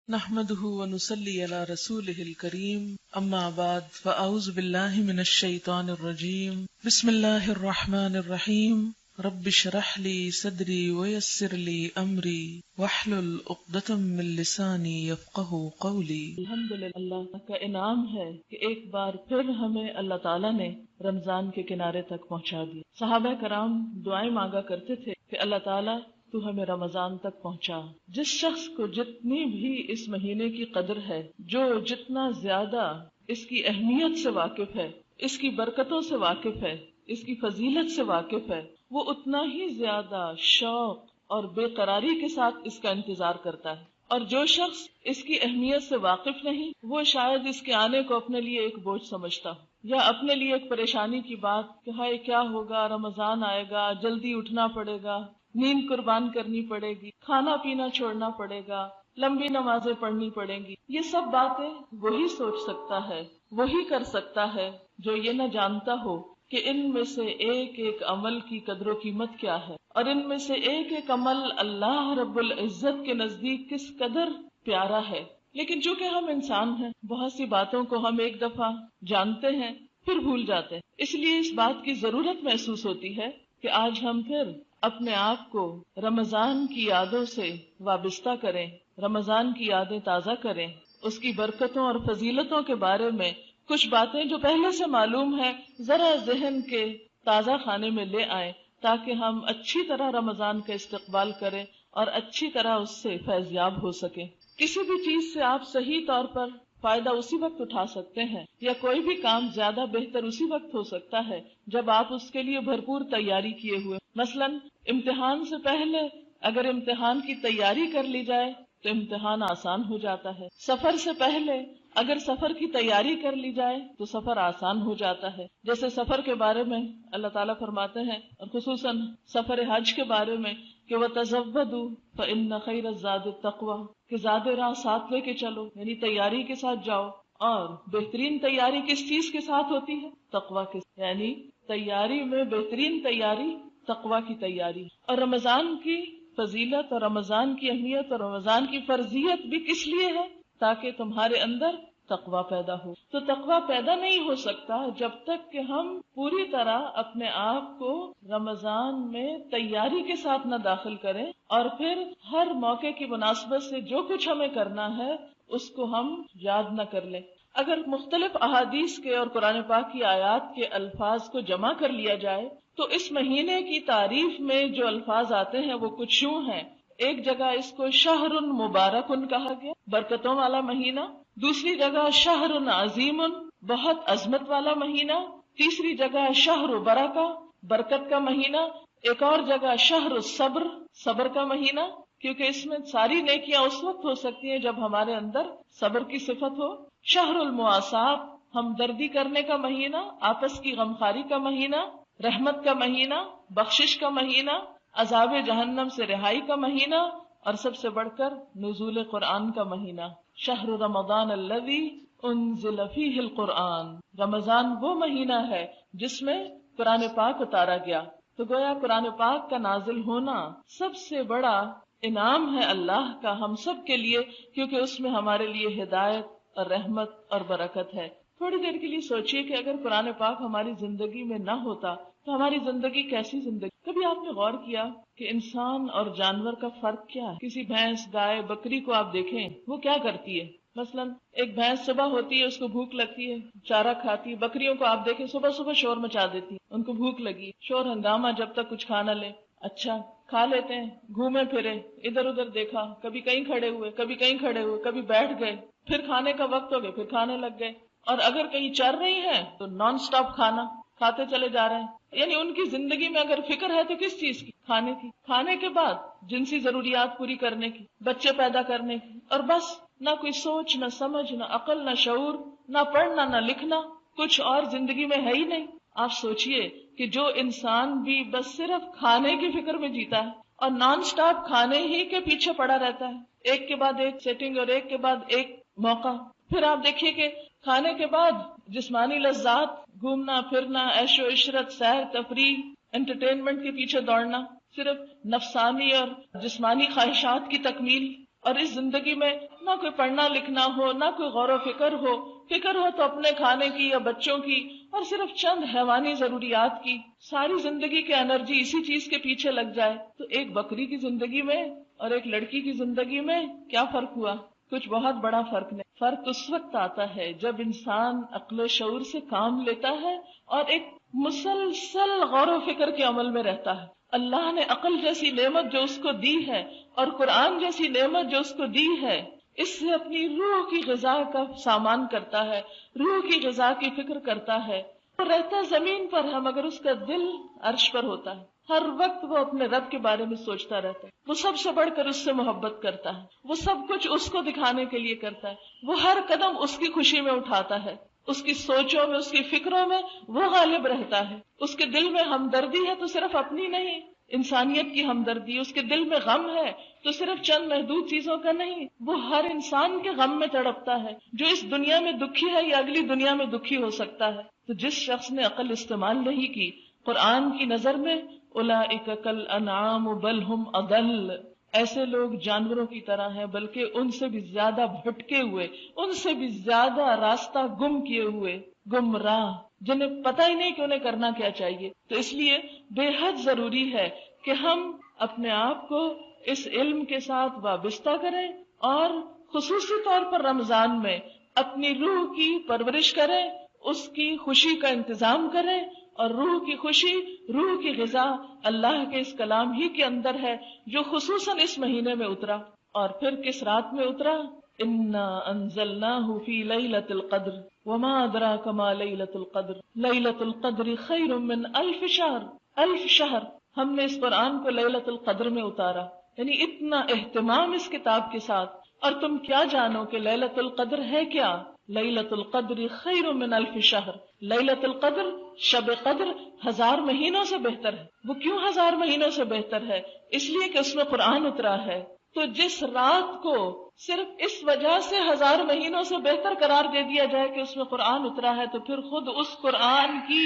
نحمده ونصلي على رسوله الكريم اما بعد فاعوذ بالله من الشيطان الرجيم بسم الله الرحمن الرحيم رب اشرح لي صدري ويسر لي امري واحلل عقدة من لساني يفقهوا قولي۔ الحمدللہ اللہ کا انعام ہے کہ ایک بار پھر ہمیں اللہ تعالیٰ نے رمضان کے کنارے تک پہنچا دیا۔ صحابہ کرام دعائیں مانگا کرتے تھے کہ اللہ تعالیٰ تو ہمیں رمضان تک پہنچا۔ جس شخص کو جتنی بھی اس مہینے کی قدر ہے، جو جتنا زیادہ اس کی اہمیت سے واقف ہے، اس کی برکتوں سے واقف ہے، اس کی فضیلت سے واقف ہے، وہ اتنا ہی زیادہ شوق اور بے قراری کے ساتھ اس کا انتظار کرتا ہے۔ اور جو شخص اس کی اہمیت سے واقف نہیں، وہ شاید اس کے آنے کو اپنے لیے ایک بوجھ سمجھتا ہو، یا اپنے لیے ایک پریشانی کی بات کہ ہائے کیا ہوگا، رمضان آئے گا، جلدی اٹھنا پڑے گا، نیند قربان کرنی پڑے گی، کھانا پینا چھوڑنا پڑے گا، لمبی نمازیں پڑھنی پڑیں گی۔ یہ سب باتیں وہی سوچ سکتا ہے، وہی کر سکتا ہے جو یہ نہ جانتا ہو کہ ان میں سے ایک ایک عمل کی قدر و قیمت کیا ہے، اور ان میں سے ایک ایک عمل اللہ رب العزت کے نزدیک کس قدر پیارا ہے۔ لیکن چونکہ ہم انسان ہیں، بہت سی باتوں کو ہم ایک دفعہ جانتے ہیں پھر بھول جاتے ہیں، اس لیے اس بات کی ضرورت محسوس ہوتی ہے کہ آج ہم پھر اپنے آپ کو رمضان کی یادوں سے وابستہ کریں، رمضان کی یادیں تازہ کریں، اس کی برکتوں اور فضیلتوں کے بارے میں کچھ باتیں جو پہلے سے معلوم ہے ذرا ذہن کے تازہ خانے میں لے آئیں، تاکہ ہم اچھی طرح رمضان کا استقبال کریں اور اچھی طرح اس سے فیض یاب ہو سکیں۔ کسی بھی چیز سے آپ صحیح طور پر فائدہ اسی وقت اٹھا سکتے ہیں، یا کوئی بھی کام زیادہ بہتر اسی وقت ہو سکتا ہے جب آپ اس کے لیے بھرپور تیاری کیے ہوئے۔ مثلا امتحان سے پہلے اگر امتحان کی تیاری کر لی جائے تو امتحان آسان ہو جاتا ہے، سفر سے پہلے اگر سفر کی تیاری کر لی جائے تو سفر آسان ہو جاتا ہے۔ جیسے سفر کے بارے میں اللہ تعالیٰ فرماتے ہیں، اور خصوصاً سفر حج کے بارے میں کہ وَتَزَوَّدُوا فَإِنَّ خَيْرَ الزَّادِ التَّقْوَىٰ، کہ زاد راہ ساتھ لے کے چلو، یعنی تیاری کے ساتھ جاؤ۔ اور بہترین تیاری کس چیز کے ساتھ ہوتی ہے؟ تقویٰ کے، یعنی تیاری میں بہترین تیاری تقویٰ کی تیاری۔ اور رمضان کی فضیلت اور رمضان کی اہمیت اور رمضان کی فرضیت بھی کس لیے ہے؟ تاکہ تمہارے اندر تقویٰ پیدا ہو۔ تو تقویٰ پیدا نہیں ہو سکتا جب تک کہ ہم پوری طرح اپنے آپ کو رمضان میں تیاری کے ساتھ نہ داخل کریں، اور پھر ہر موقع کی مناسبت سے جو کچھ ہمیں کرنا ہے اس کو ہم یاد نہ کر لیں۔ اگر مختلف احادیث کے اور قرآن پاک کی آیات کے الفاظ کو جمع کر لیا جائے تو اس مہینے کی تعریف میں جو الفاظ آتے ہیں وہ کچھ یوں ہیں۔ ایک جگہ اس کو شہر مبارکن کہا گیا، برکتوں والا مہینہ۔ دوسری جگہ شہر عظیم، بہت عظمت والا مہینہ۔ تیسری جگہ شہر برکہ، برکت کا مہینہ۔ ایک اور جگہ شہر صبر، صبر کا مہینہ، کیونکہ اس میں ساری نیکیاں اس وقت ہو سکتی ہیں جب ہمارے اندر صبر کی صفت ہو۔ شہر المواسات، ہمدردی کرنے کا مہینہ، آپس کی غمخواری کا مہینہ، رحمت کا مہینہ، بخشش کا مہینہ، عذاب جہنم سے رہائی کا مہینہ، اور سب سے بڑھ کر نزول قرآن کا مہینہ۔ شہر رمضان الذی انزل فیہ القرآن، رمضان وہ مہینہ ہے جس میں قرآن پاک اتارا گیا۔ تو گویا قرآن پاک کا نازل ہونا سب سے بڑا انعام ہے اللہ کا ہم سب کے لیے، کیونکہ اس میں ہمارے لیے ہدایت اور رحمت اور برکت ہے۔ تھوڑی دیر کے لیے سوچئے کہ اگر قرآن پاک ہماری زندگی میں نہ ہوتا تو ہماری زندگی کیسی زندگی؟ کبھی آپ نے غور کیا کہ انسان اور جانور کا فرق کیا ہے؟ کسی بھینس، گائے، بکری کو آپ دیکھیں وہ کیا کرتی ہے۔ مثلا ایک بھینس صبح ہوتی ہے، اس کو بھوک لگتی ہے، چارہ کھاتی ہے۔ بکریوں کو آپ دیکھیں صبح صبح شور مچا دیتی ہیں، ان کو بھوک لگی، شور ہنگامہ جب تک کچھ کھا نہ لیں۔ اچھا کھا لیتے ہیں، گھومے پھرے، ادھر ادھر دیکھا، کبھی کہیں کھڑے ہوئے، کبھی کہیں کھڑے ہوئے، کبھی بیٹھ گئے، پھر کھانے کا وقت ہو گیا، پھر کھانے لگ گئے۔ اور اگر کہیں چر رہی ہیں تو نان سٹاپ کھانا کھاتے چلے جا رہے ہیں۔ یعنی ان کی زندگی میں اگر فکر ہے تو کس چیز کی؟ کھانے کی، کھانے کے بعد جنسی ضروریات پوری کرنے کی، بچے پیدا کرنے کی، اور بس نہ کوئی سوچ، نہ سمجھ، نہ عقل، نہ شعور، نہ پڑھنا، نہ لکھنا، کچھ اور زندگی میں ہے ہی نہیں۔ آپ سوچئے کہ جو انسان بھی بس صرف کھانے کی فکر میں جیتا ہے اور نان سٹاپ کھانے ہی کے پیچھے پڑا رہتا ہے، ایک کے بعد ایک سیٹنگ اور ایک کے بعد ایک موقع، پھر آپ دیکھیے کہ کھانے کے بعد جسمانی لذات، گھومنا پھرنا، عیش و عشرت، سیر تفریح، انٹرٹینمنٹ کے پیچھے دوڑنا، صرف نفسانی اور جسمانی خواہشات کی تکمیل، اور اس زندگی میں نہ کوئی پڑھنا لکھنا ہو، نہ کوئی غور و فکر ہو تو اپنے کھانے کی یا بچوں کی اور صرف چند حیوانی ضروریات کی، ساری زندگی کی انرجی اسی چیز کے پیچھے لگ جائے، تو ایک بکری کی زندگی میں اور ایک لڑکی کی زندگی میں کیا فرق ہوا؟ کچھ بہت بڑا فرق نہیں۔ فرق اس وقت آتا ہے جب انسان عقل و شعور سے کام لیتا ہے اور ایک مسلسل غور و فکر کے عمل میں رہتا ہے۔ اللہ نے عقل جیسی نعمت جو اس کو دی ہے اور قرآن جیسی نعمت جو اس کو دی ہے، اس سے اپنی روح کی غذا کا سامان کرتا ہے، روح کی غذا کی فکر کرتا ہے۔ وہ رہتا زمین پر ہے مگر اس کا دل عرش پر ہوتا ہے، ہر وقت وہ اپنے رب کے بارے میں سوچتا رہتا ہے، وہ سب سے بڑھ کر اس سے محبت کرتا ہے، وہ سب کچھ اس کو دکھانے کے لیے کرتا ہے، وہ ہر قدم اس کی خوشی میں اٹھاتا ہے، اس کی سوچوں میں، اس کی فکروں میں وہ غالب رہتا ہے۔ اس کے دل میں ہمدردی ہے تو صرف اپنی نہیں، انسانیت کی ہمدردی۔ اس کے دل میں غم ہے تو صرف چند محدود چیزوں کا نہیں، وہ ہر انسان کے غم میں تڑپتا ہے، جو اس دنیا میں دکھی ہے یا اگلی دنیا میں دکھی ہو سکتا ہے۔ تو جس شخص نے عقل استعمال نہیں کی، قرآن کی نظر میں اولئک کالانعام بل ہم اضل، ایسے لوگ جانوروں کی طرح ہیں بلکہ ان سے بھی زیادہ بھٹکے ہوئے، ان سے بھی زیادہ راستہ گم کیے ہوئے، گمراہ، جنہیں پتہ ہی نہیں کہ انہیں کرنا کیا چاہیے۔ تو اس لیے بے حد ضروری ہے کہ ہم اپنے آپ کو اس علم کے ساتھ وابستہ کریں اور خصوصی طور پر رمضان میں اپنی روح کی پرورش کریں، اس کی خوشی کا انتظام کریں، اور روح کی خوشی، روح کی غذا اللہ کے اس کلام ہی کے اندر ہے جو خصوصاً اس مہینے میں اترا۔ اور پھر کس رات میں اترا؟ انا انزلناہ فی لیلۃ القدر وما ادراک ما لیلۃ القدر لیلۃ القدر خیر من الف شہر۔ الف شہر ہم نے اس قرآن کو لیلۃ القدر میں اتارا، یعنی اتنا اہتمام اس کتاب کے ساتھ۔ اور تم کیا جانو کہ لیلۃ القدر ہے کیا؟ لیلۃ القدر خیر من الف شہر، لیلۃ القدر، شب قدر 1000 مہینوں سے بہتر ہے۔ وہ کیوں 1000 مہینوں سے بہتر ہے؟ اس لیے کہ اس میں قرآن اترا ہے۔ تو جس رات کو صرف اس وجہ سے 1000 مہینوں سے بہتر قرار دے دیا جائے کہ اس میں قرآن اترا ہے، تو پھر خود اس قرآن کی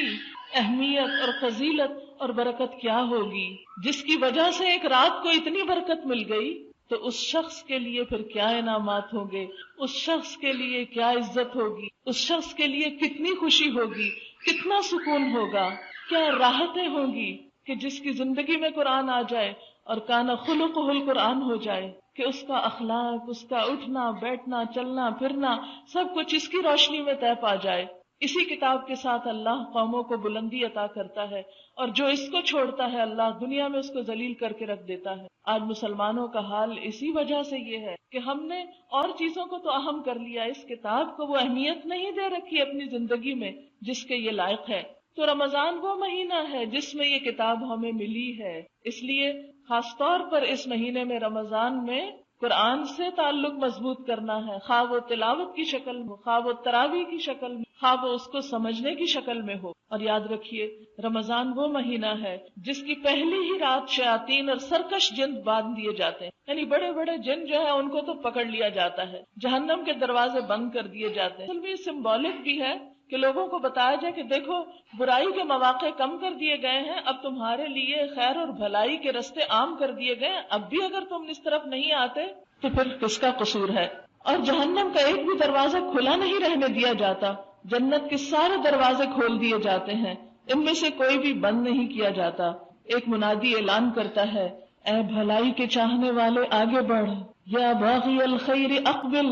اہمیت اور فضیلت اور برکت کیا ہوگی؟ جس کی وجہ سے ایک رات کو اتنی برکت مل گئی، تو اس شخص کے لیے پھر کیا انعامات ہوں گے، اس شخص کے لیے کیا عزت ہوگی، اس شخص کے لیے کتنی خوشی ہوگی، کتنا سکون ہوگا، کیا راحتیں ہوں گی کہ جس کی زندگی میں قرآن آ جائے اور کانا خلقہ القرآن ہو جائے، کہ اس کا اخلاق، اس کا اٹھنا بیٹھنا چلنا پھرنا سب کچھ اس کی روشنی میں طے پا جائے۔ اسی کتاب کے ساتھ اللہ قوموں کو بلندی عطا کرتا ہے، اور جو اس کو چھوڑتا ہے اللہ دنیا میں اس کو ذلیل کر کے رکھ دیتا ہے۔ آج مسلمانوں کا حال اسی وجہ سے یہ ہے کہ ہم نے اور چیزوں کو تو اہم کر لیا، اس کتاب کو وہ اہمیت نہیں دے رکھی اپنی زندگی میں جس کے یہ لائق ہے۔ تو رمضان وہ مہینہ ہے جس میں یہ کتاب ہمیں ملی ہے، اس لیے خاص طور پر اس مہینے میں رمضان میں قرآن سے تعلق مضبوط کرنا ہے، خواہ وہ تلاوت کی شکل میں، خواہ وہ تراویح کی شکل میں، خواہ وہ اس کو سمجھنے کی شکل میں ہو۔ اور یاد رکھیے رمضان وہ مہینہ ہے جس کی پہلی ہی رات شیاطین اور سرکش جن باندھ دیے جاتے ہیں، یعنی بڑے بڑے جن جو ہے ان کو تو پکڑ لیا جاتا ہے، جہنم کے دروازے بند کر دیے جاتے ہیں۔ اصل میں یہ سمبولک بھی ہے کہ لوگوں کو بتایا جائے کہ دیکھو برائی کے مواقع کم کر دیے گئے ہیں، اب تمہارے لیے خیر اور بھلائی کے راستے عام کر دیے گئے ہیں، اب بھی اگر تم اس طرف نہیں آتے تو پھر کس کا قصور ہے؟ اور جہنم کا ایک بھی دروازہ کھلا نہیں رہنے دیا جاتا، جنت کے سارے دروازے کھول دیے جاتے ہیں، ان میں سے کوئی بھی بند نہیں کیا جاتا۔ ایک منادی اعلان کرتا ہے، اے بھلائی کے چاہنے والے آگے بڑھ، یا باغی الخیر اقبل،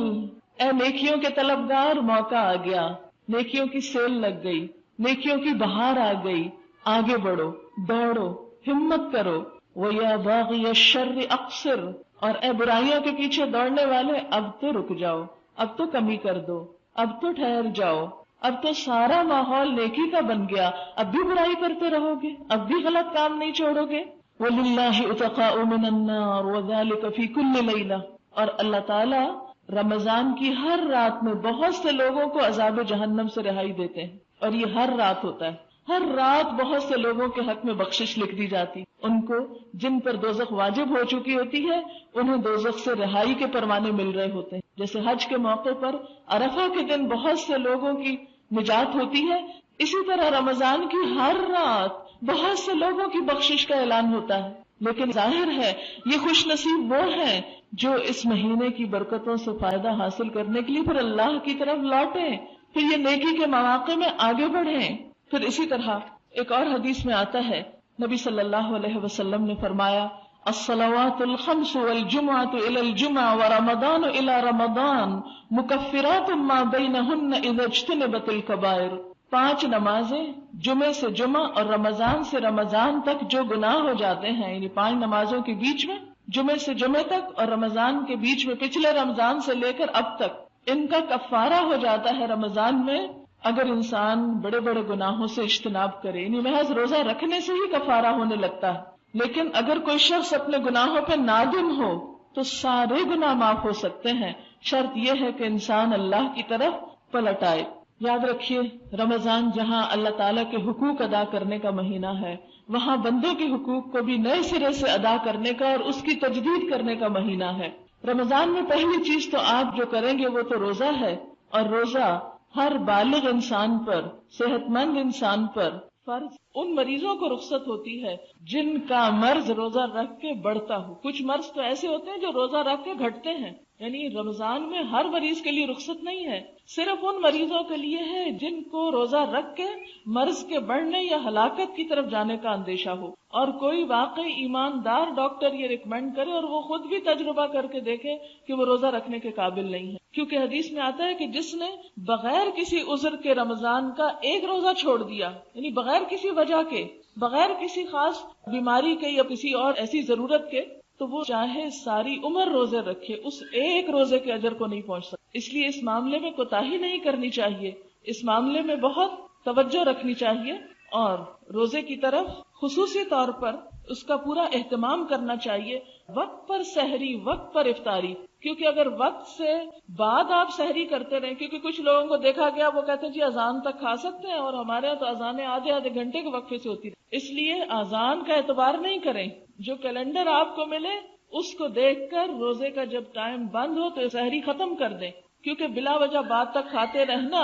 اے نیکیوں کے طلبگار موقع آ گیا، نیکیوں کی سیل لگ گئی، نیکیوں کی بہار آ گئی، آگے بڑھو، دوڑو، ہمت کرو۔ وَيَا بَاغِيَ الشَّرِّ اقصر، اور اے برائیوں کے پیچھے دوڑنے والے اب تو رک جاؤ، اب تو کمی کر دو، اب تو ٹھہر جاؤ، اب تو سارا ماحول نیکی کا بن گیا، اب بھی برائی کرتے رہو گے، اب بھی غلط کام نہیں چھوڑو گے۔ وَلِلَّهِ عُتَقَاءُ مِنَ النَّارِ وَذَلِكَ فِي كُلِّ لَيْلَةٍ، اور اللہ تعالیٰ رمضان کی ہر رات میں بہت سے لوگوں کو عذاب جہنم سے رہائی دیتے ہیں، اور یہ ہر رات ہوتا ہے۔ ہر رات بہت سے لوگوں کے حق میں بخشش لکھ دی جاتی، ان کو جن پر دوزخ واجب ہو چکی ہوتی ہے انہیں دوزخ سے رہائی کے پروانے مل رہے ہوتے ہیں۔ جیسے حج کے موقع پر عرفہ کے دن بہت سے لوگوں کی نجات ہوتی ہے، اسی طرح رمضان کی ہر رات بہت سے لوگوں کی بخشش کا اعلان ہوتا ہے۔ لیکن ظاہر ہے یہ خوش نصیب وہ ہیں جو اس مہینے کی برکتوں سے فائدہ حاصل کرنے کے لیے پھر اللہ کی طرف لوٹیں، پھر یہ نیکی کے مواقع میں آگے بڑھیں. پھر اسی طرح ایک اور حدیث میں آتا ہے، نبی صلی اللہ علیہ وسلم نے فرمایا الصلوات الخمس والجمعة الى الجمعة ورمضان الى رمضان مکفرات ما بینہن اذا اجتنبت الکبائر. 5 نمازیں جمعے سے جمعہ اور رمضان سے رمضان تک جو گناہ ہو جاتے ہیں، یعنی 5 نمازوں کے بیچ میں، جمعے سے جمعے تک اور رمضان کے بیچ میں پچھلے رمضان سے لے کر اب تک، ان کا کفارہ ہو جاتا ہے رمضان میں اگر انسان بڑے بڑے گناہوں سے اجتناب کرے. یعنی محض روزہ رکھنے سے ہی کفارہ ہونے لگتا ہے. لیکن اگر کوئی شخص اپنے گناہوں پہ نادم ہو تو سارے گناہ معاف ہو سکتے ہیں. شرط یہ ہے کہ انسان اللہ کی طرف پلٹ آئے. یاد رکھیے، رمضان جہاں اللہ تعالیٰ کے حقوق ادا کرنے کا مہینہ ہے، وہاں بندوں کے حقوق کو بھی نئے سرے سے ادا کرنے کا اور اس کی تجدید کرنے کا مہینہ ہے. رمضان میں پہلی چیز تو آپ جو کریں گے وہ تو روزہ ہے، اور روزہ ہر بالغ انسان پر، صحت مند انسان پر فرض. ان مریضوں کو رخصت ہوتی ہے جن کا مرض روزہ رکھ کے بڑھتا ہو. کچھ مرض تو ایسے ہوتے ہیں جو روزہ رکھ کے گھٹتے ہیں، یعنی رمضان میں ہر مریض کے لیے رخصت نہیں ہے، صرف ان مریضوں کے لیے ہے جن کو روزہ رکھ کے مرض کے بڑھنے یا ہلاکت کی طرف جانے کا اندیشہ ہو، اور کوئی واقعی ایماندار ڈاکٹر یہ ریکمینڈ کرے اور وہ خود بھی تجربہ کر کے دیکھے کہ وہ روزہ رکھنے کے قابل نہیں ہے. کیونکہ حدیث میں آتا ہے کہ جس نے بغیر کسی عذر کے رمضان کا ایک روزہ چھوڑ دیا، یعنی بغیر کسی وجہ کے، بغیر کسی خاص بیماری کے یا کسی اور ایسی ضرورت کے، تو وہ چاہے ساری عمر روزے رکھے، اس ایک روزے کے اجر کو نہیں پہنچ سکتا. اس لیے اس معاملے میں کوتاہی نہیں کرنی چاہیے، اس معاملے میں بہت توجہ رکھنی چاہیے، اور روزے کی طرف خصوصی طور پر اس کا پورا اہتمام کرنا چاہیے. وقت پر سحری، وقت پر افطاری، کیونکہ اگر وقت سے بعد آپ سحری کرتے رہیں، کیونکہ کچھ لوگوں کو دیکھا گیا وہ کہتے ہیں جی اذان تک کھا سکتے ہیں، اور ہمارے یہاں تو اذانیں آدھے آدھے گھنٹے کے وقفے سے ہوتی رہی. اس لیے اذان کا اعتبار نہیں کریں، جو کیلنڈر آپ کو ملے اس کو دیکھ کر روزے کا جب ٹائم بند ہو تو سحری ختم کر دیں. کیونکہ بلا وجہ بعد تک کھاتے رہنا،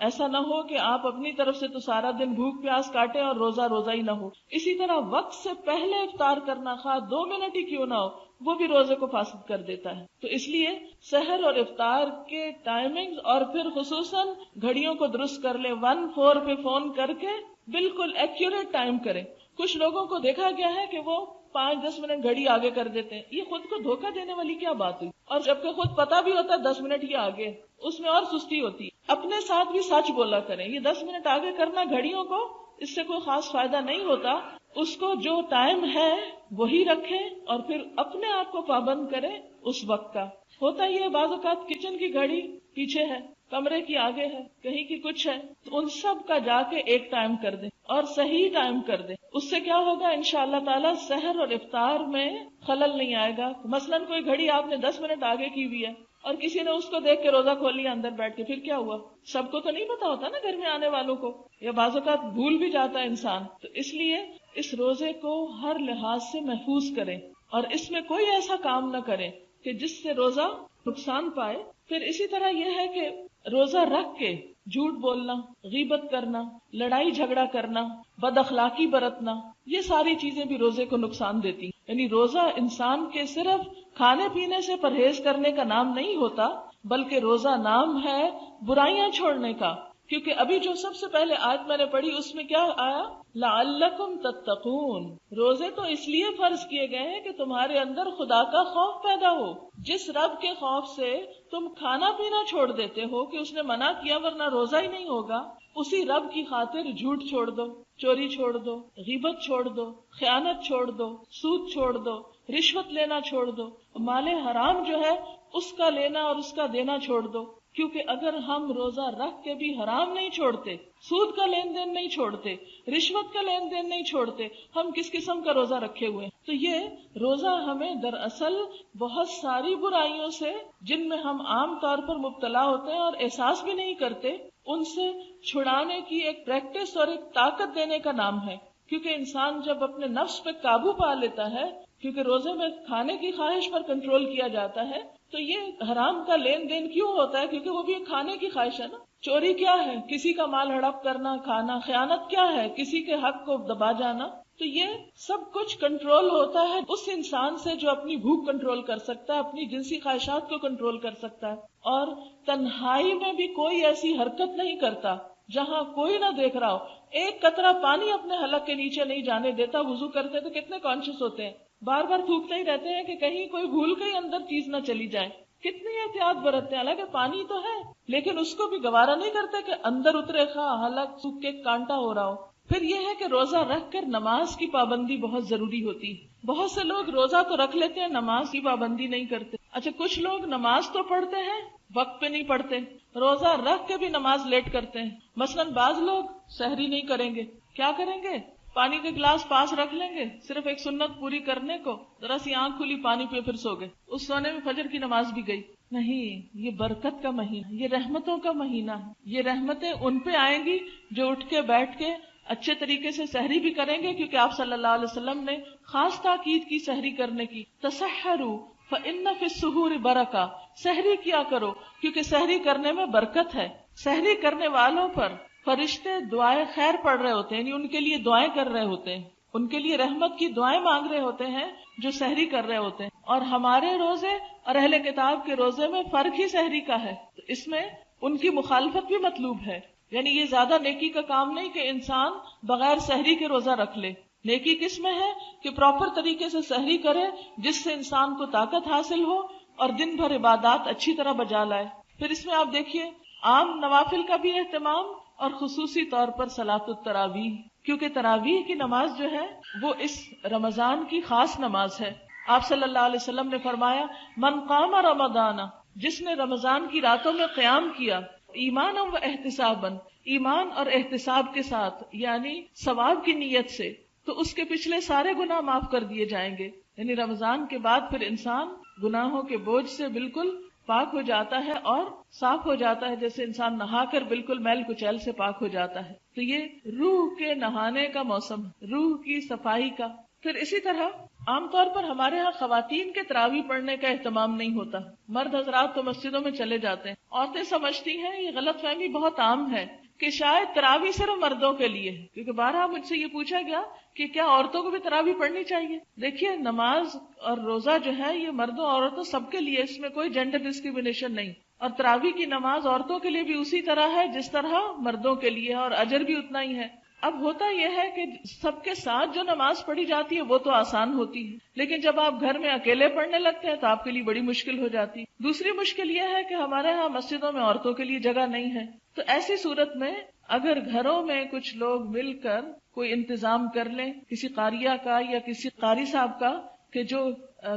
ایسا نہ ہو کہ آپ اپنی طرف سے تو سارا دن بھوک پیاس کاٹیں اور روزہ ہی نہ ہو. اسی طرح وقت سے پہلے افطار کرنا، خواہ 2 منٹ ہی کیوں نہ ہو، وہ بھی روزے کو فاسد کر دیتا ہے. تو اس لیے سحر اور افطار کے ٹائمنگ، اور پھر خصوصاً گھڑیوں کو درست کر لیں، 1-4 پہ فون کر کے بالکل ایکوریٹ ٹائم کریں. کچھ لوگوں کو دیکھا گیا ہے کہ وہ 5-10 منٹ گھڑی آگے کر دیتے ہیں. یہ خود کو دھوکہ دینے والی کیا بات ہوئی؟ اور جبکہ خود پتا بھی ہوتا ہے 10 منٹ ہی آگے، اس میں اور سستی ہوتی ہے. اپنے ساتھ بھی سچ بولا کریں. یہ 10 منٹ آگے کرنا گھڑیوں کو، اس سے کوئی خاص فائدہ نہیں ہوتا. اس کو جو ٹائم ہے وہی رکھیں، اور پھر اپنے آپ کو پابند کریں اس وقت کا. ہوتا یہ بعض اوقات کچن کی گھڑی پیچھے ہے، کمرے کی آگے ہے، کہیں کی کچھ ہے، تو ان سب کا جا کے ایک ٹائم کر دیں اور صحیح ٹائم کر دیں. اس سے کیا ہوگا انشاءاللہ تعالی سحر اور افطار میں خلل نہیں آئے گا. مثلاً کوئی گھڑی آپ نے 10 منٹ آگے کی ہوئی ہے اور کسی نے اس کو دیکھ کے روزہ کھول لیا اندر بیٹھ کے، پھر کیا ہوا؟ سب کو تو نہیں پتا ہوتا نا گھر میں آنے والوں کو، یا بعض اوقات بھول بھی جاتا ہے انسان. تو اس لیے اس روزے کو ہر لحاظ سے محفوظ کریں، اور اس میں کوئی ایسا کام نہ کریں کہ جس سے روزہ نقصان پائے. پھر اسی طرح یہ ہے کہ روزہ رکھ کے جھوٹ بولنا، غیبت کرنا، لڑائی جھگڑا کرنا، بد اخلاقی برتنا، یہ ساری چیزیں بھی روزے کو نقصان دیتی. یعنی روزہ انسان کے صرف کھانے پینے سے پرہیز کرنے کا نام نہیں ہوتا، بلکہ روزہ نام ہے برائیاں چھوڑنے کا. کیونکہ ابھی جو سب سے پہلے آیت میں نے پڑھی اس میں کیا آیا؟ لعلکم تتقون. روزے تو اس لیے فرض کیے گئے ہیں کہ تمہارے اندر خدا کا خوف پیدا ہو. جس رب کے خوف سے تم کھانا پینا چھوڑ دیتے ہو کہ اس نے منع کیا ورنہ روزہ ہی نہیں ہوگا، اسی رب کی خاطر جھوٹ چھوڑ دو، چوری چھوڑ دو، غیبت چھوڑ دو، خیانت چھوڑ دو، سود چھوڑ دو، رشوت لینا چھوڑ دو، مال حرام جو ہے اس کا لینا اور اس کا دینا چھوڑ دو. کیونکہ اگر ہم روزہ رکھ کے بھی حرام نہیں چھوڑتے، سود کا لین دین نہیں چھوڑتے، رشوت کا لین دین نہیں چھوڑتے، ہم کس قسم کا روزہ رکھے ہوئے ہیں؟ تو یہ روزہ ہمیں دراصل بہت ساری برائیوں سے، جن میں ہم عام طور پر مبتلا ہوتے ہیں اور احساس بھی نہیں کرتے، ان سے چھڑانے کی ایک پریکٹس اور ایک طاقت دینے کا نام ہے. کیونکہ انسان جب اپنے نفس پہ قابو پا لیتا ہے، کیونکہ روزے میں کھانے کی خواہش پر کنٹرول کیا جاتا ہے، تو یہ حرام کا لین دین کیوں ہوتا ہے؟ کیونکہ وہ بھی ایک کھانے کی خواہش ہے نا. چوری کیا ہے؟ کسی کا مال ہڑپ کرنا، کھانا. خیانت کیا ہے؟ کسی کے حق کو دبا جانا. تو یہ سب کچھ کنٹرول ہوتا ہے اس انسان سے جو اپنی بھوک کنٹرول کر سکتا ہے، اپنی جنسی خواہشات کو کنٹرول کر سکتا ہے، اور تنہائی میں بھی کوئی ایسی حرکت نہیں کرتا جہاں کوئی نہ دیکھ رہا ہو. ایک قطرہ پانی اپنے حلق کے نیچے نہیں جانے دیتا. وضو کرتے تو کتنے کانشیس ہوتے ہیں، بار بار تھوکتے ہی رہتے ہیں کہ کہیں کوئی بھول کے اندر چیز نہ چلی جائے. کتنی احتیاط برتتے ہیں، حالانکہ پانی تو ہے لیکن اس کو بھی گوارا نہیں کرتے کہ اندر اترے حلق سوکھ کے کانٹا ہو رہا ہو. پھر یہ ہے کہ روزہ رکھ کر نماز کی پابندی بہت ضروری ہوتی ہے. بہت سے لوگ روزہ تو رکھ لیتے ہیں، نماز کی پابندی نہیں کرتے. اچھا، کچھ لوگ نماز تو پڑھتے ہیں، وقت پہ نہیں پڑھتے، روزہ رکھ کے بھی نماز لیٹ کرتے ہیں. مثلا بعض لوگ سحری نہیں کریں گے. کیا کریں گے؟ پانی کے گلاس پاس رکھ لیں گے صرف ایک سنت پوری کرنے کو، ذرا سی آنکھ کھلی پانی پہ پھر سو گئے. اس سونے میں فجر کی نماز بھی گئی. نہیں، یہ برکت کا مہینہ، یہ رحمتوں کا مہینہ ہے. یہ رحمتیں ان پہ آئیں گی جو اٹھ کے بیٹھ کے اچھے طریقے سے سحری بھی کریں گے، کیونکہ آپ صلی اللہ علیہ وسلم نے خاص تاکید کی سحری کرنے کی. تسحروا فإن فی السحور برکہ، سحری کیا کرو کیونکہ سحری کرنے میں برکت ہے. سحری کرنے والوں پر فرشتے دعائیں خیر پڑھ رہے ہوتے ہیں، یعنی ان کے لیے دعائیں کر رہے ہوتے ہیں، ان کے لیے رحمت کی دعائیں مانگ رہے ہوتے ہیں جو سحری کر رہے ہوتے ہیں. اور ہمارے روزے اور اہل کتاب کے روزے میں فرق ہی سحری کا ہے، تو اس میں ان کی مخالفت بھی مطلوب ہے. یعنی یہ زیادہ نیکی کا کام نہیں کہ انسان بغیر سحری کے روزہ رکھ لے. نیکی کس میں ہے کہ پراپر طریقے سے سحری کرے جس سے انسان کو طاقت حاصل ہو اور دن بھر عبادات اچھی طرح بجا لائے. پھر اس میں آپ دیکھیے عام نوافل کا بھی اہتمام اور خصوصی طور پر صلاۃ التراویح، کیونکہ تراویح کی نماز جو ہے وہ اس رمضان کی خاص نماز ہے. آپ صلی اللہ علیہ وسلم نے فرمایا من قام رمضان، جس نے رمضان کی راتوں میں قیام کیا، ایمان و احتسابا، ایمان اور احتساب کے ساتھ یعنی ثواب کی نیت سے، تو اس کے پچھلے سارے گناہ معاف کر دیے جائیں گے. یعنی رمضان کے بعد پھر انسان گناہوں کے بوجھ سے بالکل پاک ہو جاتا ہے اور صاف ہو جاتا ہے، جیسے انسان نہا کر بالکل میل کچیل سے پاک ہو جاتا ہے. تو یہ روح کے نہانے کا موسم، روح کی صفائی کا. پھر اسی طرح عام طور پر ہمارے ہاں خواتین کے تراویح پڑھنے کا اہتمام نہیں ہوتا. مرد حضرات تو مسجدوں میں چلے جاتے ہیں. عورتیں سمجھتی ہیں، یہ غلط فہمی بہت عام ہے کہ شاید تراویح صرف مردوں کے لیے ہے، کیونکہ بارہا مجھ سے یہ پوچھا گیا کہ کیا عورتوں کو بھی تراویح پڑھنی چاہیے. دیکھیے نماز اور روزہ جو ہے یہ مردوں عورتوں سب کے لیے، اس میں کوئی جینڈر ڈسکریمنیشن نہیں. اور تراویح کی نماز عورتوں کے لیے بھی اسی طرح ہے جس طرح مردوں کے لیے، اور اجر بھی اتنا ہی ہے. اب ہوتا یہ ہے کہ سب کے ساتھ جو نماز پڑھی جاتی ہے وہ تو آسان ہوتی ہے، لیکن جب آپ گھر میں اکیلے پڑھنے لگتے ہیں تو آپ کے لیے بڑی مشکل ہو جاتی ہے. دوسری مشکل یہ ہے کہ ہمارے ہاں مسجدوں میں عورتوں کے لیے جگہ نہیں ہے. تو ایسی صورت میں اگر گھروں میں کچھ لوگ مل کر کوئی انتظام کر لیں، کسی قاریہ کا یا کسی قاری صاحب کا، کہ جو